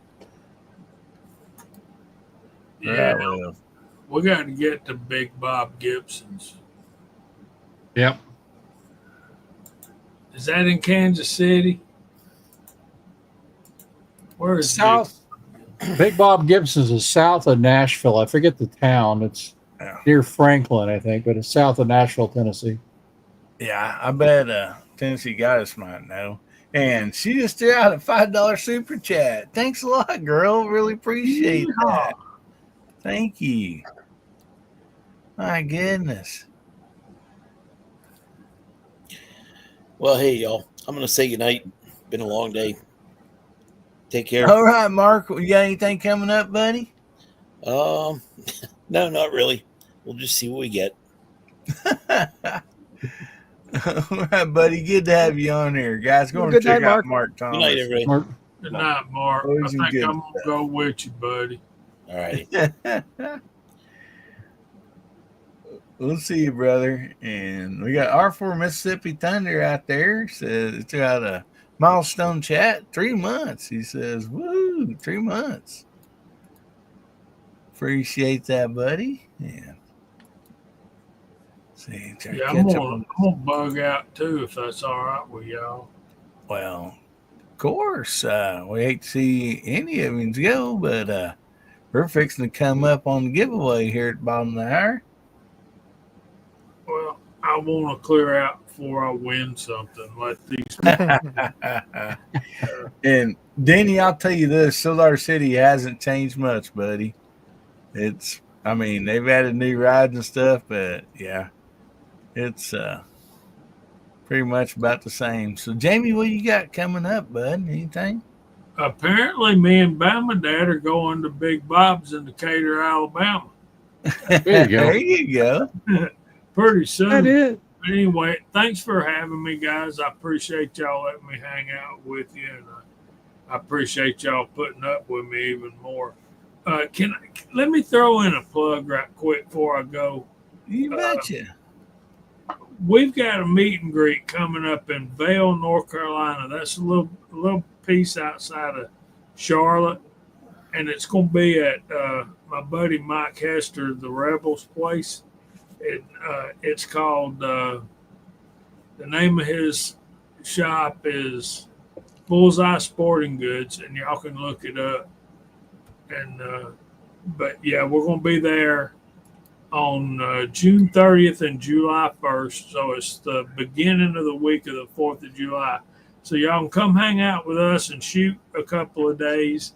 Yeah. Right, well. We got to get to Big Bob Gibson's. Yep. Is that in Kansas City? Where is South? Big Bob Gibson's is south of Nashville. I forget the town. It's near Franklin, I think, but it's south of Nashville, Tennessee. Yeah, I bet Tennessee Goddess might know. And she just threw out a $5 super chat. Thanks a lot, girl. Really appreciate that. Thank you. My goodness. Well, hey, y'all. I'm going to say goodnight. Been a long day. Take care. All right, Mark. You got anything coming up, buddy? No, not really. We'll just see what we get. All right, buddy. Good to have you on here, guys. Go and check out Mark Thomas. Good night, everybody. Mark. Good night, Mark. I think I'm going to go with you, buddy. All right. We'll see you, brother. And we got R4 Mississippi Thunder out there. Says it's got a milestone chat. 3 months. He says, woo, 3 months. Appreciate that, buddy. Yeah. See, I'm gonna bug out too if that's all right with y'all. Well, of course, we hate to see any of you go, but we're fixing to come up on the giveaway here at the bottom of the hour. Well, I want to clear out before I win something. Let these And Danny, I'll tell you this: Solar City hasn't changed much, buddy. I mean, they've added new rides and stuff, but yeah, it's pretty much about the same. So, Jamie, what you got coming up, bud? Anything? apparently me and Bama Dad are going to Big Bob's in Decatur, Alabama. There you go. There you go. Pretty soon. That it. But anyway, thanks for having me, guys. I appreciate y'all letting me hang out with you, and I appreciate y'all putting up with me even more. Let me throw in a plug right quick before I go. You betcha. We've got a meet and greet coming up in Vail, North Carolina. That's a little piece outside of Charlotte, and it's going to be at my buddy Mike Hester, the Rebels place. It's called the name of his shop is Bullseye Sporting Goods, and y'all can look it up. And but yeah, we're going to be there on June 30th and July 1st. So it's the beginning of the week of the 4th of July. So y'all can come hang out with us and shoot a couple of days,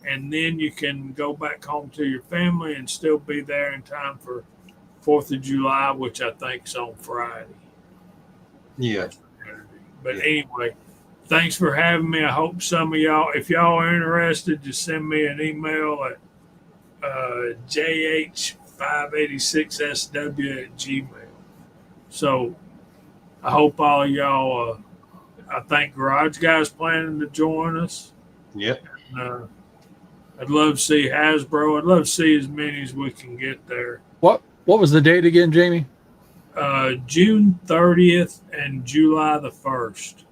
and then you can go back home to your family and still be there in time for 4th of July, which I think is on Friday. Yeah. But anyway, thanks for having me. I hope some of y'all, if y'all are interested, just send me an email at jh586sw@gmail. So I hope all of y'all, I think Garage Guy's planning to join us. Yep. I'd love to see Hasbro. I'd love to see as many as we can get there. What was the date again, Jamie? June 30th and July the 1st.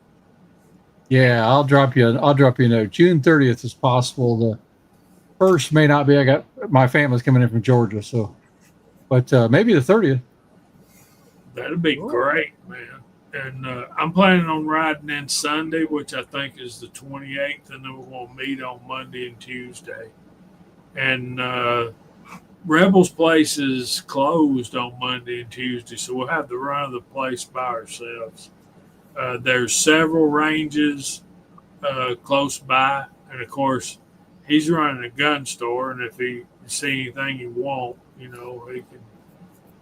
Yeah, I'll drop you a note. June 30th is possible. The first may not be. I got my family's coming in from Georgia, so but maybe the 30th. That'd be great, man. And I'm planning on riding in Sunday, which I think is the 28th, and then we're going to meet on Monday and Tuesday. And Rebels Place is closed on Monday and Tuesday, so we'll have the run of the place by ourselves. There's several ranges close by, and of course, he's running a gun store, and if he see anything you want, he can,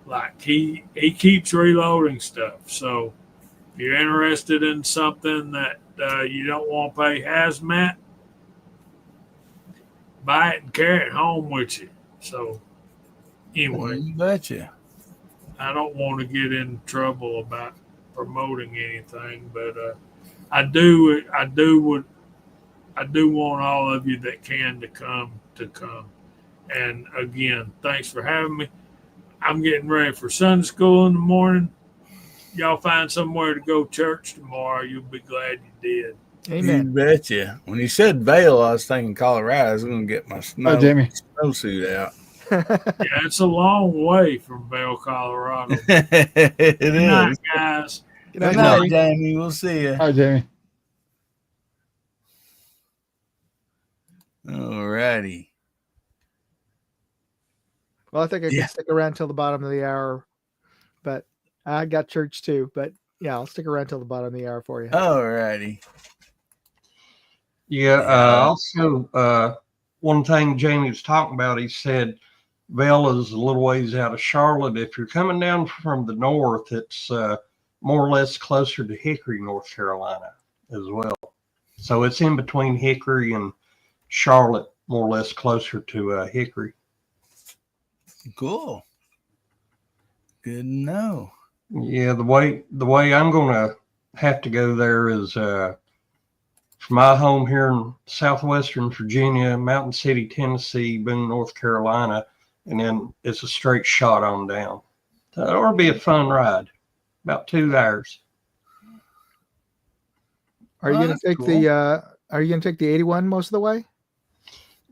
like, he keeps reloading stuff. So if you're interested in something that you don't want to pay hazmat, buy it and carry it home with you. So anyway, You betcha. I don't want to get in trouble about promoting anything, but I do want all of you that can to come. And again, thanks for having me. I'm getting ready for Sunday school in the morning. Y'all find somewhere to go church tomorrow. You'll be glad you did. Amen. You betcha. When you said Vail, I was thinking Colorado. I was going to get my Jamie. snowsuit out. Yeah, it's a long way from Vail, Colorado. It Good night, is. guys. Good Good night, night, Jamie. We'll see you. Hi, Jamie. All righty. Well, I think I Yeah. can stick around till the bottom of the hour, but I got church too. But yeah, I'll stick around till the bottom of the hour for you. All righty. Yeah. Also, one thing Jamie was talking about, he said Vail is a little ways out of Charlotte. If you're coming down from the north, it's more or less closer to Hickory, North Carolina as well. So it's in between Hickory and Charlotte, more or less closer to Hickory. Cool. Good to know. Yeah, the way I'm gonna have to go there is from my home here in southwestern Virginia, Mountain City, Tennessee, Boone, North Carolina, and then it's a straight shot on down. So it'll be a fun ride, about 2 hours. Are you Oh, going that's to take cool. the? Are you going to take the 81 most of the way?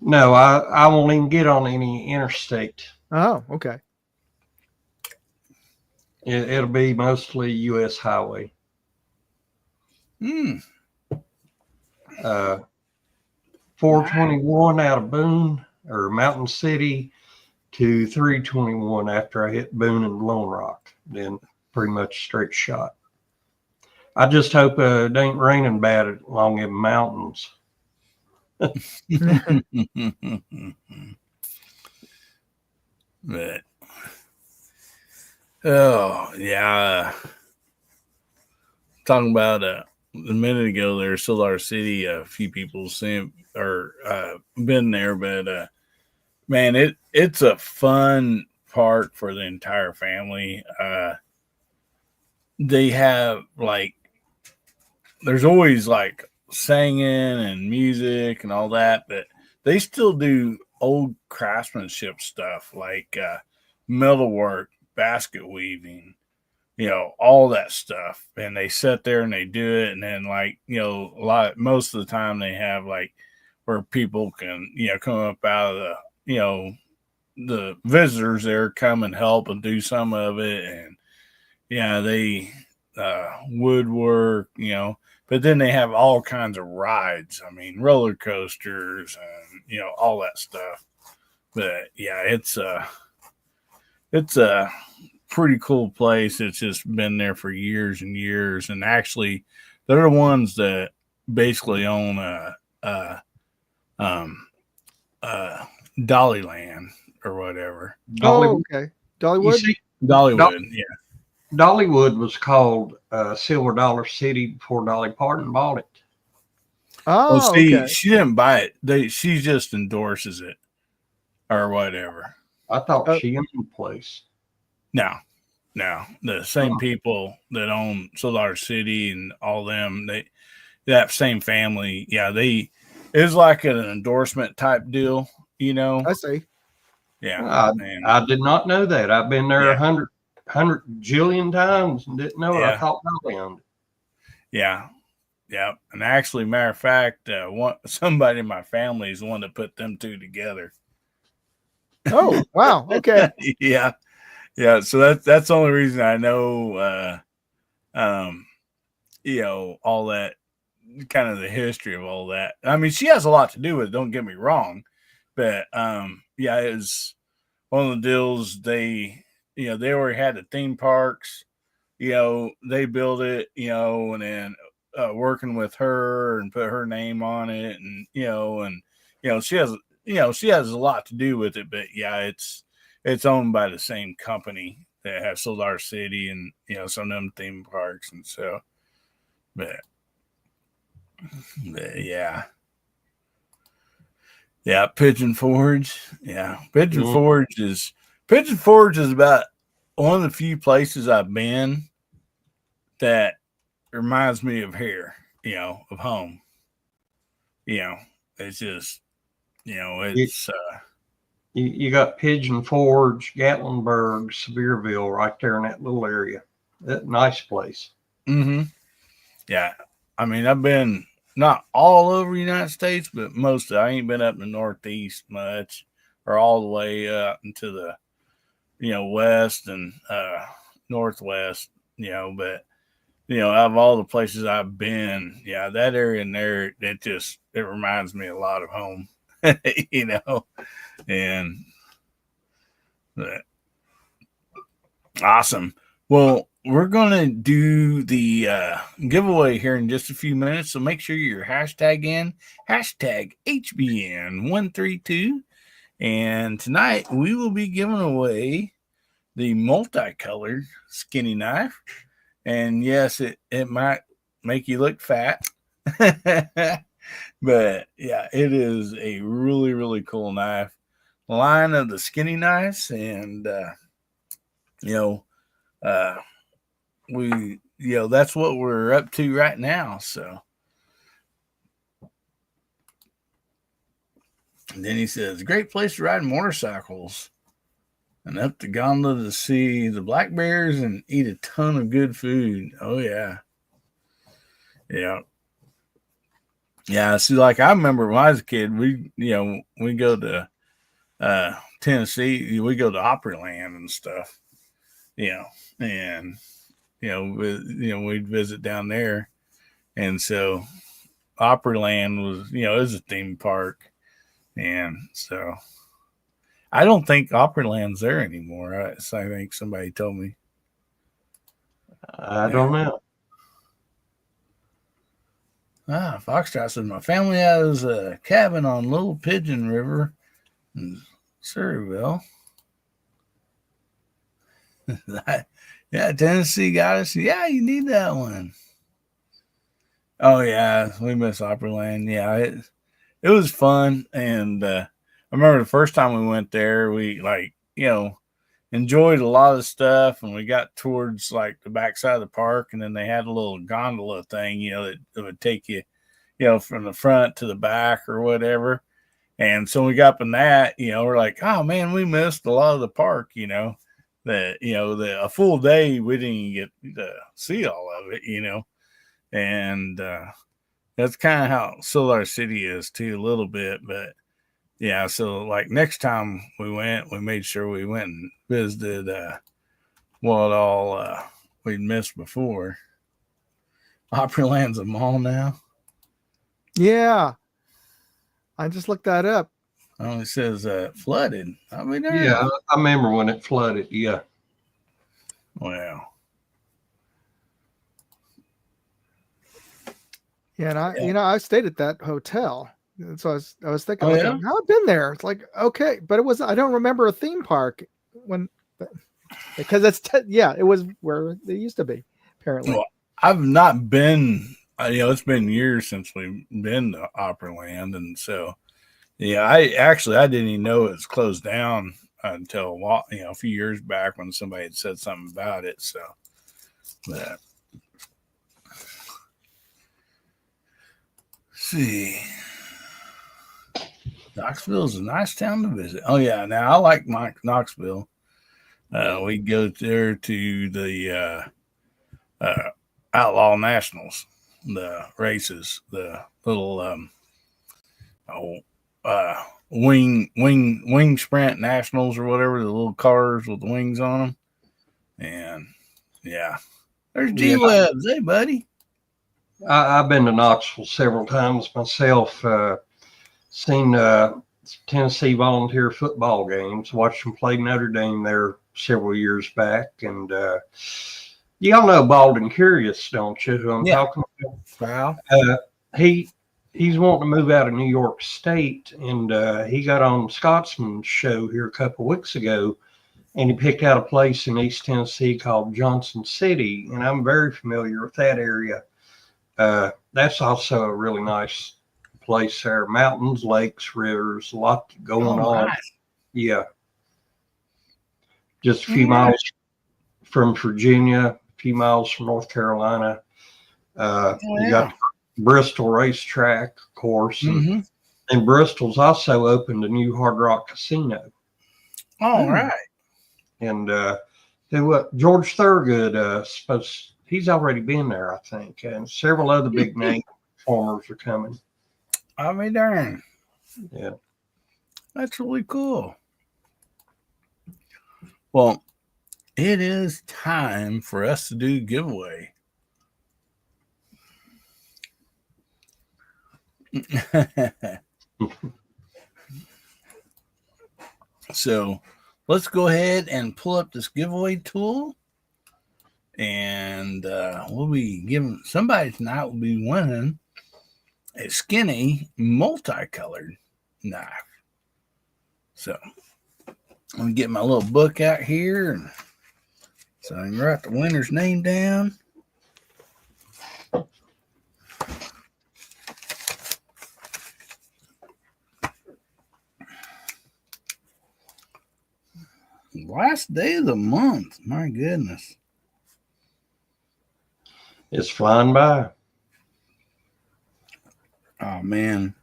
No, I won't even get on any interstate. Oh, okay. It'll be mostly U.S. highway. Hmm. 421 out of Boone or Mountain City to 321 after I hit Boone and Lone Rock. Then pretty much straight shot. I just hope it ain't raining bad along in mountains. But oh yeah, talking about a minute ago there, Solar City. A few people seen or been there, but man, it's a fun park for the entire family. They have like there's always like singing and music and all that, but they still do old craftsmanship stuff like metalwork, basket weaving, all that stuff. And they sit there and they do it. And then like, most of the time they have like where people can, come up out of the visitors there come and help and do some of it. And they woodwork, but then they have all kinds of rides. I mean, roller coasters and, all that stuff. But yeah, it's a pretty cool place. It's just been there for years and years. And actually they're the ones that basically own Dollyland or whatever. Oh, okay. Dollywood? You see, Dollywood, yeah. Dollywood was called Silver Dollar City before Dolly Parton bought it. Oh, Well, see, okay. she didn't buy it. She just endorses it or whatever. I thought she owned the place. No. The same Oh. people that own Solar City and all them, that same family, it's like an endorsement type deal, I see. Yeah. I did not know that. I've been there Yeah. 100 jillion times and didn't know it. Yeah. I thought Dolly owned it. Yeah. And actually, matter of fact, somebody in my family is the one that put them two together. Oh, wow. Okay. Yeah. So that's the only reason I know, all that kind of the history of all that. I mean, she has a lot to do with it. Don't get me wrong, but it's one of the deals. They already had the theme parks. They built it. And then working with her and put her name on it, and she has a lot to do with it. But yeah, it's owned by the same company that have Solar City and some of them theme parks, and so but yeah, Pigeon Forge. Yeah, Pigeon Forge is about one of the few places I've been that reminds me of here, of home. It's just, it's You got Pigeon Forge, Gatlinburg, Sevierville right there in that little area. That nice place. Yeah. I mean, I've been not all over the United States, but most of it. I ain't been up in the Northeast much or all the way up into the, West and Northwest, but, out of all the places I've been, that area in there, it reminds me a lot of home, and awesome. Well, we're going to do the giveaway here in just a few minutes. So make sure you're hashtag in, hashtag HBN132. And tonight we will be giving away the multicolored skinny knife. And yes, it might make you look fat. But yeah, it is a really, really cool knife. Line of the skinny knives. And, that's what we're up to right now. So, and then he says, great place to ride motorcycles and up the gondola to see the black bears and eat a ton of good food. Oh yeah. See, like I remember when I was a kid, we go to Tennessee, we go to Opryland and stuff, and we'd visit down there. And so, Opryland was, it was a theme park. And so I don't think Opryland's there anymore. I think somebody told me. I don't know. Foxtrot says, my family has a cabin on Little Pigeon River in Surreyville. Yeah, Tennessee got us. Yeah, you need that one. Oh, yeah, we miss Opryland. Yeah, it was fun. And I remember the first time we went there, we, enjoyed a lot of stuff, and we got towards like the backside of the park, and then they had a little gondola thing, that would take you, from the front to the back or whatever. And so we got up in that, we're like, oh man, we missed a lot of the park, a full day we didn't even get to see all of it, and that's kind of how Solar City is too, a little bit, but yeah, so like next time we went, we made sure we went and visited what all we'd missed before. Opryland's a mall now. Yeah. I just looked that up. Oh, it says flooded. I mean, Yeah, I remember when it flooded. Yeah. Wow. Yeah, and I stayed at that hotel. And so I was thinking, Oh, like, yeah? I've been there. It's like, okay, but I don't remember a theme park because it was where they used to be, apparently. Well, I've not been, it's been years since we've been to Opryland. And so, yeah, I didn't even know it was closed down until, a few years back when somebody had said something about it. So, but see. Knoxville is a nice town to visit. Oh, yeah. Now, I like Knoxville. We go there to the Outlaw Nationals, the races, the little wing sprint nationals or whatever, the little cars with the wings on them. And, yeah. There's G-Webs. Hey, buddy. I've been to Knoxville several times myself. Seen Tennessee volunteer football games, watched them play Notre Dame there several years back. And y'all know Baldwin Curious, don't you, who I'm talking about? Wow. He's wanting to move out of New York State, and he got on Scotsman's show here a couple of weeks ago, and he picked out a place in East Tennessee called Johnson City, and I'm very familiar with that area. That's also a really nice place there. Mountains, lakes, rivers, a lot going on. Nice. Yeah. Just a few miles from Virginia, a few miles from North Carolina. You got Bristol racetrack, of course. And Bristol's also opened a new Hard Rock Casino. All right. And George Thurgood, he's already been there, I think. And several other big name performers are coming. I'll be darned. Yeah. That's really cool. Well, it is time for us to do giveaway. So let's go ahead and pull up this giveaway tool. And we'll be giving somebody tonight will be winning a skinny multicolored knife. So let me get my little book out here, and so I can write the winner's name down. Last day of the month. My goodness. It's flying by. Oh, man.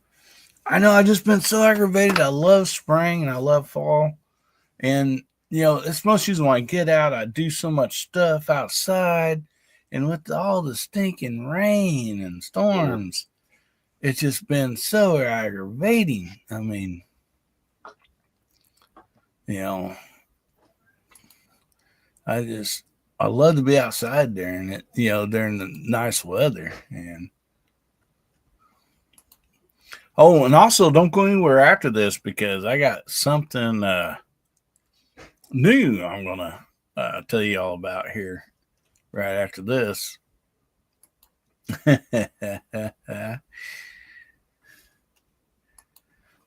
I know I've just been so aggravated. I love spring and I love fall. And, it's most usually when I get out, I do so much stuff outside. And with all the stinking rain and storms, it's just been so aggravating. I mean, I love to be outside during it, during the nice weather. And Oh, and also don't go anywhere after this because I got something new I'm gonna tell you all about here right after this.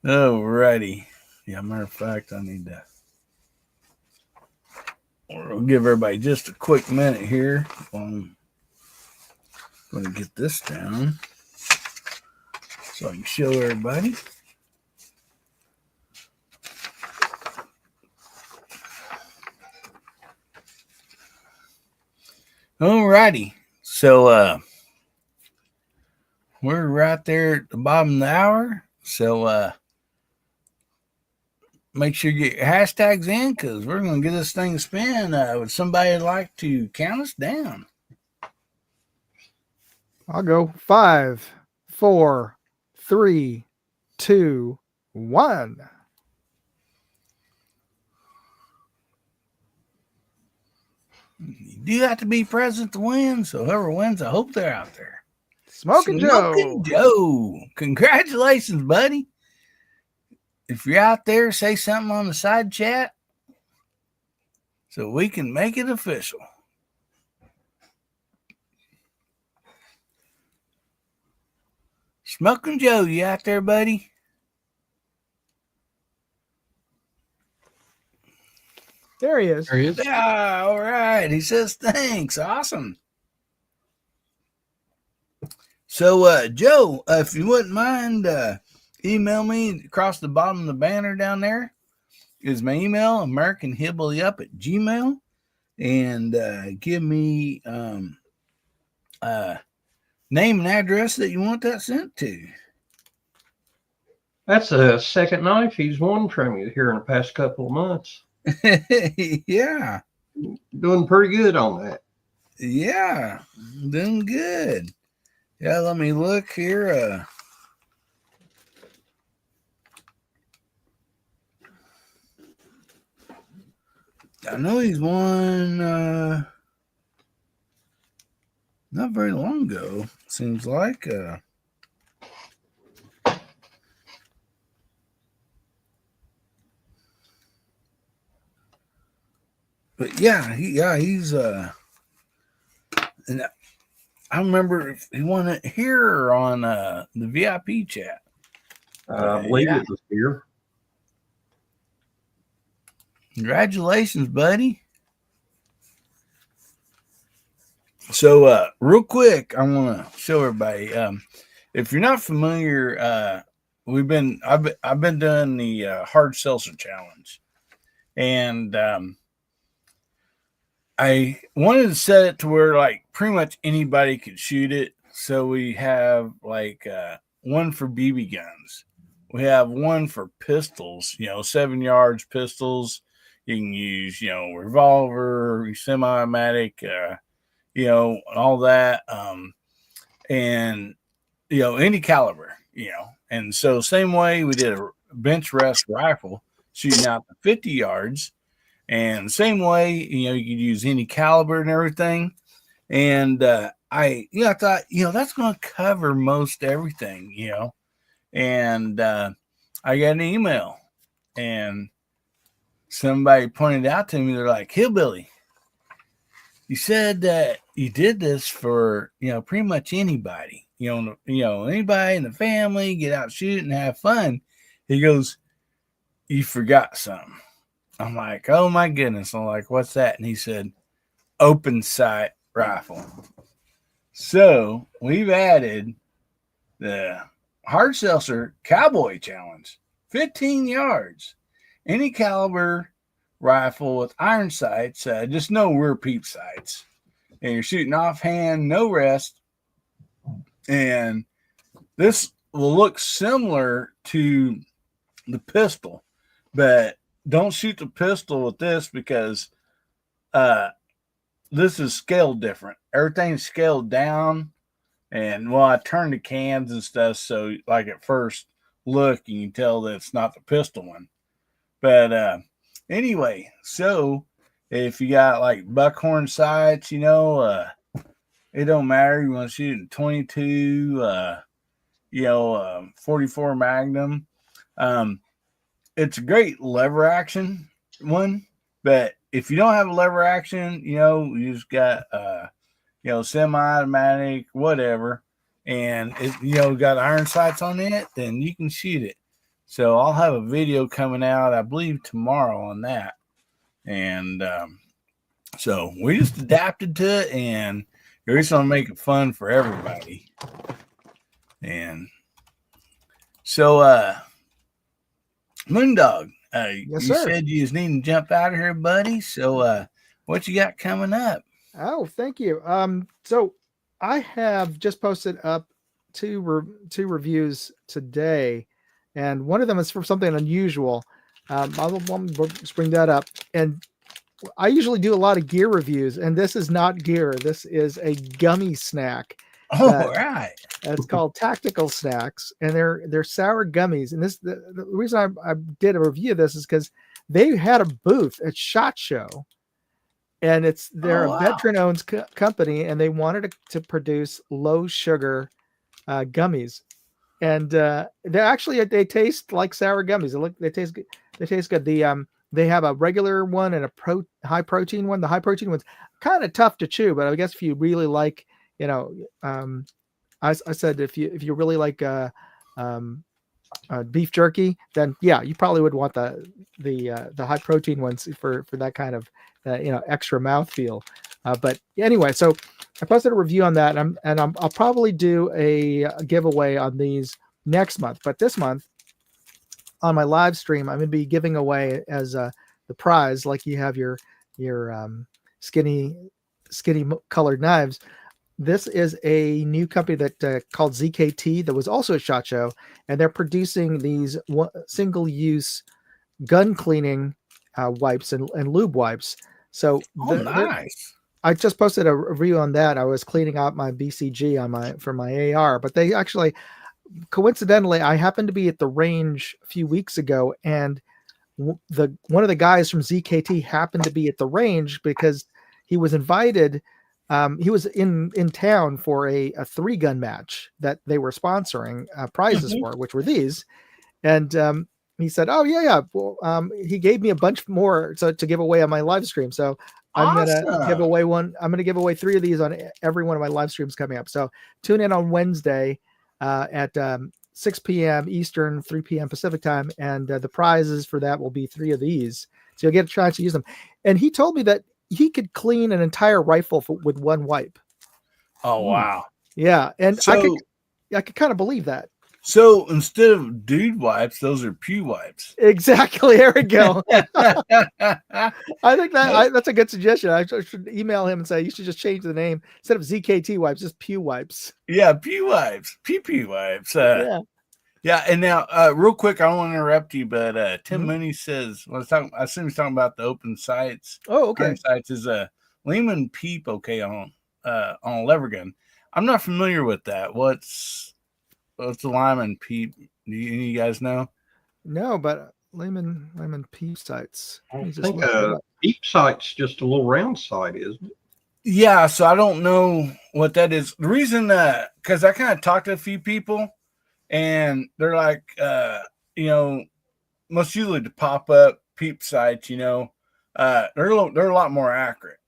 Alrighty. Yeah, matter of fact, I need to. We'll give everybody just a quick minute here. I'm going to get this down so I can show everybody. Alrighty. So we're right there at the bottom of the hour. So make sure you get your hashtags in because we're going to get this thing spin. Would somebody like to count us down? I'll go 5, 4, 3, 2, 1. You do have to be present to win. So whoever wins, I hope they're out there. Smoking Smoking Joe. Joe. Congratulations, buddy. If you're out there, say something on the side chat so we can make it official. Smoking Joe, you out there, buddy? There he is. There he is. Yeah, all right. He says thanks. Awesome. So, Joe, if you wouldn't mind, email me across the bottom of the banner down there is my email, AmericanHillbillyUp@gmail.com, and give me name and address that you want that sent to. That's the second knife he's won from you here in the past couple of months. Yeah, Doing pretty good on that. yeah, doing good. Yeah, let me look here. I know he's won not very long ago, seems like. But yeah, he's and I remember if he won it here on the VIP chat. I believe it was here. Congratulations, buddy. So real quick, I want to show everybody. If you're not familiar, I've been doing the hard seltzer challenge, and I wanted to set it to where like pretty much anybody could shoot it. So we have like one for BB guns. We have one for pistols, 7 yards pistols. You can use, revolver, semi-automatic, all that. And, any caliber, And so same way we did a bench rest rifle shooting out to 50 yards. And same way, you could use any caliber and everything. And I thought, that's going to cover most everything, And I got an email, and somebody pointed out to me, they're like, Hillbilly, you said that you did this for, pretty much anybody, anybody in the family, get out, shoot, and have fun. He goes, you forgot something. I'm like, oh my goodness. I'm like, what's that? And he said, open sight rifle. So we've added the hard seltzer cowboy challenge, 15 yards, any caliber rifle with iron sights, just no rear peep sights, and you're shooting offhand, no rest. And this will look similar to the pistol, but don't shoot the pistol with this because this is scaled different. Everything's scaled down. And I turned the cans and stuff. So like at first look, you can tell that it's not the pistol one. But anyway, so if you got like buckhorn sights, it don't matter. You want to shoot in 22, .44 Magnum. It's a great lever action one, but if you don't have a lever action, you just got semi-automatic, whatever, and it got iron sights on it, then you can shoot it. So I'll have a video coming out, I believe, tomorrow on that. And so we just adapted to it, and we're just gonna make it fun for everybody. And so Moondog, Yes, you sir. said you was needing to jump out of here, buddy. So what you got coming up? Oh, thank you. So I have just posted up two reviews today, and one of them is for something unusual. I'll just bring that up. And I usually do a lot of gear reviews, and this is not gear. This is a gummy snack. Oh, right. It's called Tactical Snacks, and they're sour gummies. And this the reason I did a review of this is because they had a booth at SHOT Show, and they're a veteran-owned company, and they wanted to produce low sugar gummies, and they taste like sour gummies. They taste good. They taste good. They have a regular one and a high protein one. The high protein one's kind of tough to chew, but I guess if you really like, I said if you really like beef jerky, then yeah, you probably would want the high protein ones for that kind of extra mouthfeel. But anyway, so I posted a review on that, and I'll probably do a giveaway on these next month. But this month on my live stream, I'm going to be giving away as the prize, like you have your skinny colored knives. This is a new company that called ZKT that was also at SHOT Show, and they're producing these single-use gun cleaning wipes and lube wipes. So nice. I just posted a review on that. I was cleaning out my BCG for my AR, but they actually, coincidentally, I happened to be at the range a few weeks ago, and one of the guys from ZKT happened to be at the range because he was invited. He was in town for a 3-gun match that they were sponsoring prizes for, which were these. And he said, "Oh yeah. Well, he gave me a bunch more to give away on my live stream. So I'm gonna give away one. I'm gonna give away 3 of these on every one of my live streams coming up. So tune in on Wednesday at 6 p.m. Eastern, 3 p.m. Pacific time, and the prizes for that will be 3 of these. So you'll get a chance to use them." And he told me that he could clean an entire rifle with one wipe. Oh wow! Yeah, and so, I could kind of believe that. So instead of dude wipes, those are pew wipes. Exactly. There we go. I think that's a good suggestion. I should email him and say you should just change the name instead of ZKT wipes, just pew wipes. Yeah, pew wipes, pew wipes. Yeah. Yeah, and now, real quick, I don't want to interrupt you, but Tim Mooney says, I assume he's talking about the open sights. Oh, okay. Open sights is a Lehman Peep, okay, on a lever gun. I'm not familiar with that. What's the Lyman Peep? Do you guys know? No, but Lehman Peep sights. I think Peep sight's just a little round sight, isn't it? Yeah, so I don't know what that is. The reason, because I kind of talked to a few people, and they're like, most usually the pop up peep sights, they're a lot more accurate,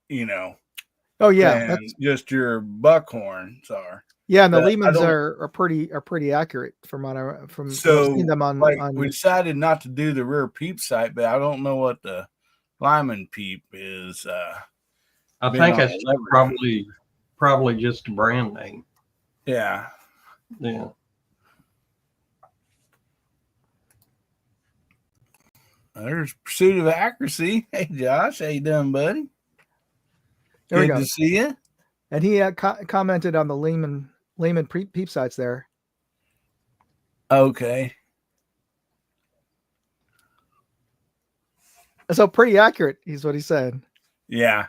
Oh yeah, that's just your buckhorns are. Yeah, and the Lehmans are pretty accurate from seeing them on. We decided not to do the rear peep sight, but I don't know what the Lyman Peep is. I think it's probably just a brand name. Yeah. Yeah. There's Pursuit of Accuracy. Hey, Josh. How you doing, buddy? There Good to see you. And he commented on the Lehman peep sights there. Okay. So pretty accurate, is what he said. Yeah.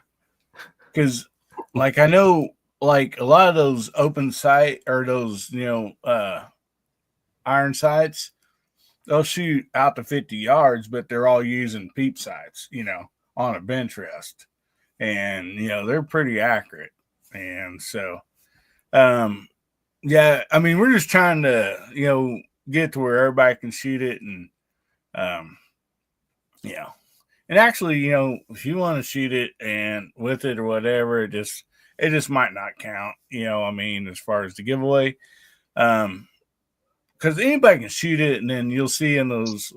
Because, I know, a lot of those open sight or those, iron sights, they'll shoot out to 50 yards, but they're all using peep sights, on a bench rest. And, they're pretty accurate. And so, yeah, I mean, we're just trying to, get to where everybody can shoot it, and yeah. And actually, if you want to shoot it and with it or whatever, it just might not count. I mean, as far as the giveaway, because anybody can shoot it, and then you'll see in those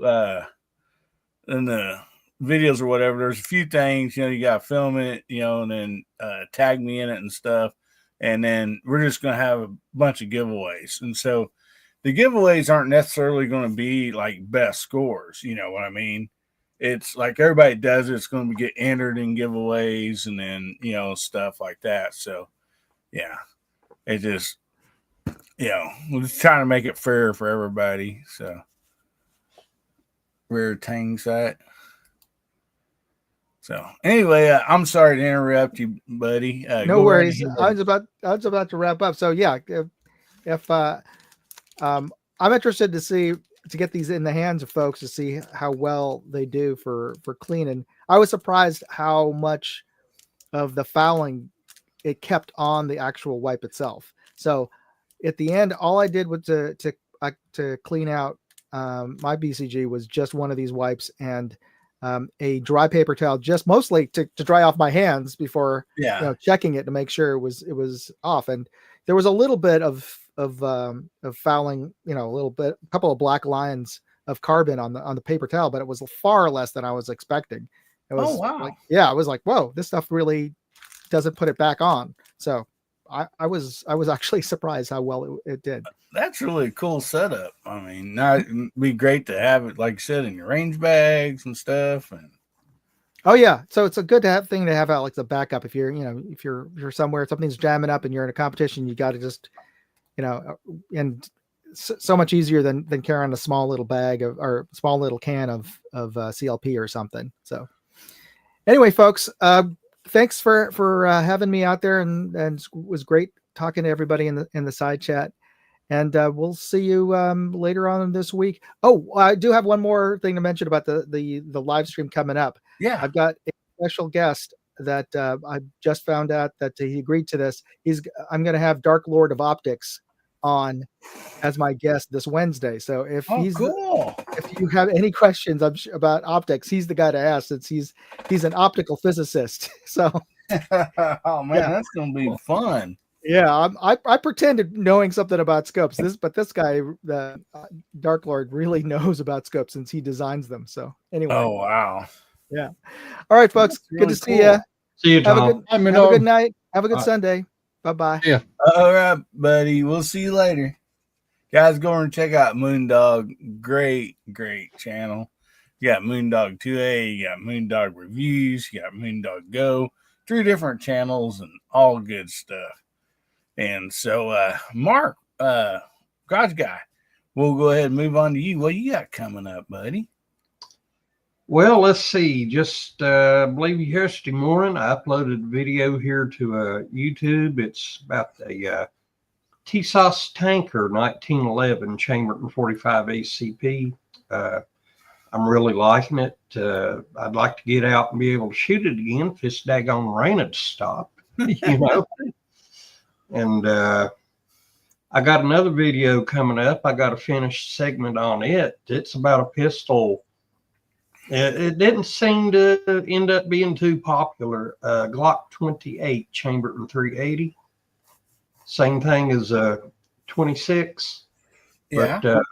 in the videos or whatever, there's a few things. You got to film it, and then tag me in it and stuff, and then we're just gonna have a bunch of giveaways, and so the giveaways aren't necessarily going to be like best scores. You know what I mean? It's like everybody does it. It's going to get entered in giveaways and then, stuff like that. So, yeah, it just, we're just trying to make it fair for everybody. So, rare tang site. So, anyway, I'm sorry to interrupt you, buddy. No worries. I was about to wrap up. So, yeah, if I'm interested to get these in the hands of folks to see how well they do for cleaning. I was surprised how much of the fouling it kept on the actual wipe itself. So at the end, all I did was to clean out my BCG was just one of these wipes and a dry paper towel, just mostly to dry off my hands before checking it to make sure it was off. And there was a little bit of fouling, a couple of black lines of carbon on the paper towel, but it was far less than I was expecting. It was I was like, whoa, this stuff really doesn't put it back on. So I was actually surprised how well it did. That's really a cool setup. I mean, it'd be great to have it, like you said, in your range bags and stuff. And oh yeah, so it's a good thing to have out like the backup. If you're somewhere, something's jamming up and you're in a competition, you got to just, and so much easier than carrying a small little bag or small little can of CLP or something. So anyway, folks, thanks for having me out there, and it was great talking to everybody in the side chat. And we'll see you later on this week. Oh, I do have one more thing to mention about the live stream coming up. Yeah, I've got a special guest that I just found out that he agreed to this. I'm going to have Dark Lord of Optics on as my guest this Wednesday. So if if you have any questions about optics, he's the guy to ask, since he's an optical physicist. So oh man, that's going to be fun. Yeah, I pretended knowing something about scopes. But this guy, the Dark Lord, really knows about scopes since he designs them. So anyway. Oh wow. Yeah. All right, folks. Good to see you. See you, Tom. Have a good night. Have a good Sunday. Bye-bye. Yeah. All right, buddy. We'll see you later. Guys, go and check out Moondog. Great channel. You got Moondog 2A, you got Moondog Reviews, you got Moondog Go. 3 different channels and all good stuff. And so, Mark, God's guy, we'll go ahead and move on to you. What you got coming up, buddy? Well, let's see. Just I believe yesterday morning, I uploaded a video here to YouTube. It's about the TSOS Tanker 1911 Chamberton 45 ACP. I'm really liking it. I'd like to get out and be able to shoot it again if this daggone rain had stopped, And I got another video coming up. I got a finished segment on it. It's about a pistol. It didn't seem to end up being too popular. Glock 28 Chamberton 380. Same thing as a 26. Yeah. But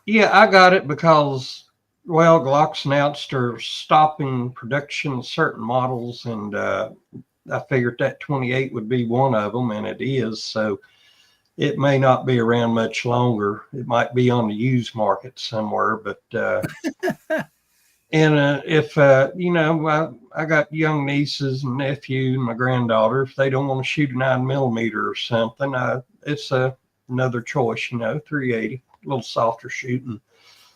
yeah, I got it because, well, Glock's announced they're stopping production of certain models, and I figured that 28 would be one of them, and it is. So it may not be around much longer. It might be on the used market somewhere, but and if I got young nieces and nephew and my granddaughter, if they don't want to shoot a 9mm or something, it's another choice. 380, a little softer shooting.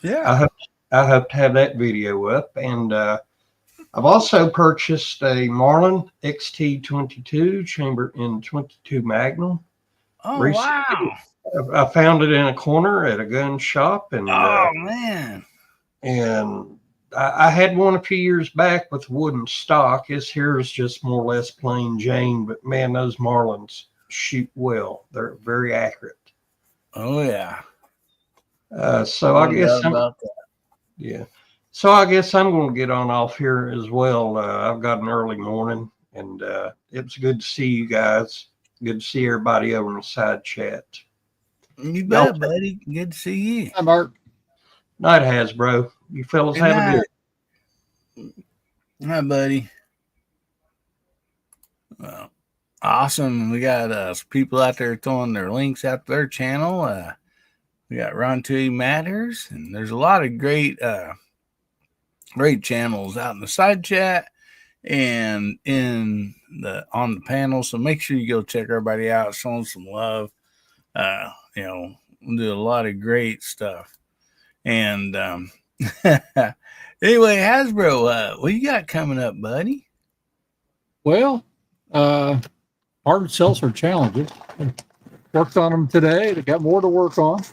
Yeah, I hope to have that video up, and I've also purchased a Marlin XT22 chamber in 22 Magnum. Oh recently. wow! I found it in a corner at a gun shop, and oh man, and I had one a few years back with wooden stock. This here is just more or less plain Jane, but man, those Marlins shoot well. They're very accurate. Oh yeah. So I No guess doubt about that. yeah. So I guess I'm going to get on off here as well. I've got an early morning, and it's good to see you guys. Good to see everybody over in the side chat. You bet, buddy. Good to see you. Hi, Mark. Night, Hasbro. You fellas Good have a night. good. Hi, buddy. Well, awesome. We got some people out there throwing their links out to their channel. We got Ron Tui Matters, and there's a lot of great channels out in the side chat and on the panel. So make sure you go check everybody out, show them some love. We do a lot of great stuff. And anyway, Hasbro, what you got coming up, buddy? Well, hard seltzer challenges. Worked on them today. They got more to work on.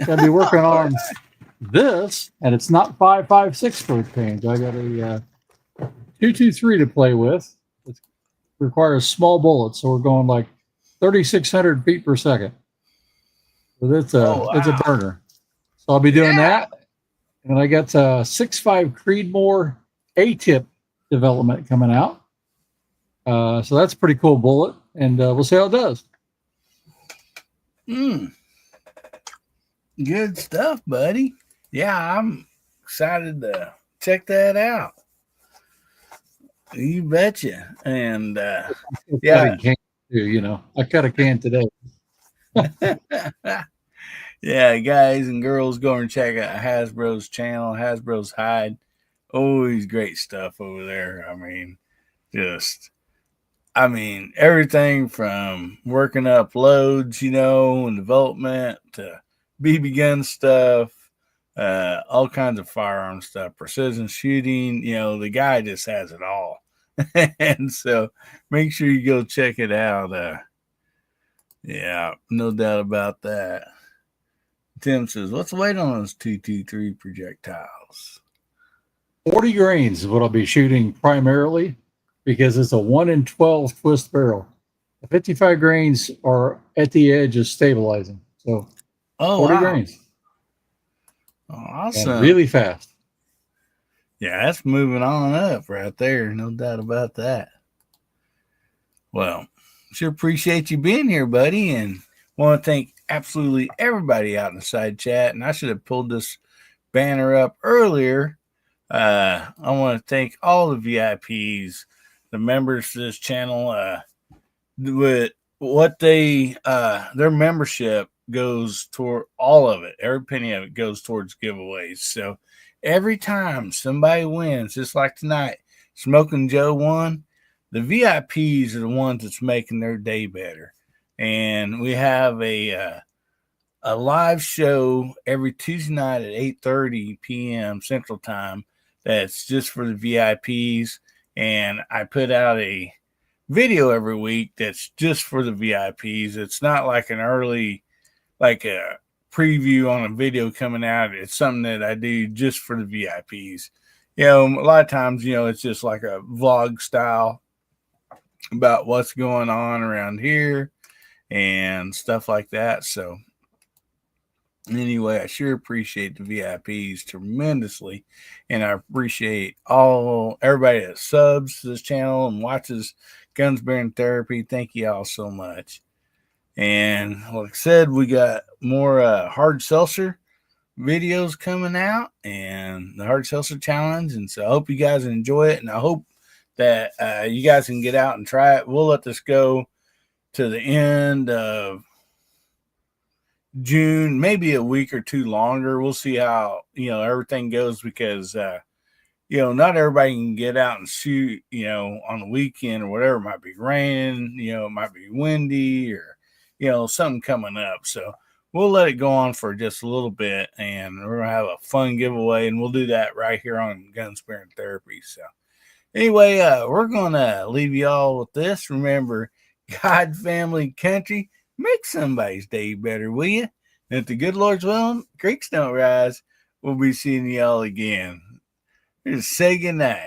Gonna be working on this, and it's not 5.56 for a change. I got a 223 to play with. It requires small bullets, so we're going like 3,600 feet per second. So it's a burner. So I'll be doing that, and I got 6.5 Creedmoor A-tip development coming out. So that's a pretty cool bullet, and we'll see how it does. Good stuff, buddy. Yeah, I'm excited to check that out. You betcha. And yeah, Can too, I cut a can today. yeah, guys and girls, go and check out Hasbro's channel, Hasbro's Hide. Always great stuff over there. I mean, everything from working up loads, and development to BB gun stuff, all kinds of firearm stuff, precision shooting. The guy just has it all. And so make sure you go check it out. Yeah, no doubt about that. Tim says, what's the weight on those 223 projectiles? 40 grains is what I'll be shooting primarily, because it's a 1 in 12 twist barrel. The 55 grains are at the edge of stabilizing. So 40 grains. Awesome. And really fast. Yeah, that's moving on up right there. No doubt about that. Well, sure appreciate you being here, buddy, and want to thank absolutely everybody out in the side chat. And I should have pulled this banner up earlier. I want to thank all the VIPs, the members to this channel. With what their membership goes toward, all of it, every penny of it goes towards giveaways. So every time somebody wins, just like tonight, Smoking Joe won, the VIPs are the ones that's making their day better. And we have a live show every Tuesday night at 8:30 p.m. Central Time that's just for the VIPs. And I put out a video every week that's just for the VIPs. It's not like an early, like a preview on a video coming out. It's something that I do just for the VIPs. A lot of times, it's just like a vlog style about what's going on around here and stuff like that. So anyway, I sure appreciate the VIPs tremendously, and I appreciate everybody that subs to this channel and watches Guns Bearing Therapy. Thank you all so much. And like I said, we got more hard seltzer videos coming out and the hard seltzer challenge. And so I hope you guys enjoy it, and I hope that you guys can get out and try it. We'll let this go to the end of June, maybe a week or two longer. We'll see how everything goes, because not everybody can get out and shoot on the weekend or whatever. It might be raining, it might be windy, or something coming up. So we'll let it go on for just a little bit, and we're gonna have a fun giveaway, and we'll do that right here on Guns Bearing Therapy. So anyway, we're gonna leave you all with this. Remember, God, family, country, make somebody's day better, will you? And if the good Lord's willing, creeks don't rise, we'll be seeing y'all again. Just say goodnight.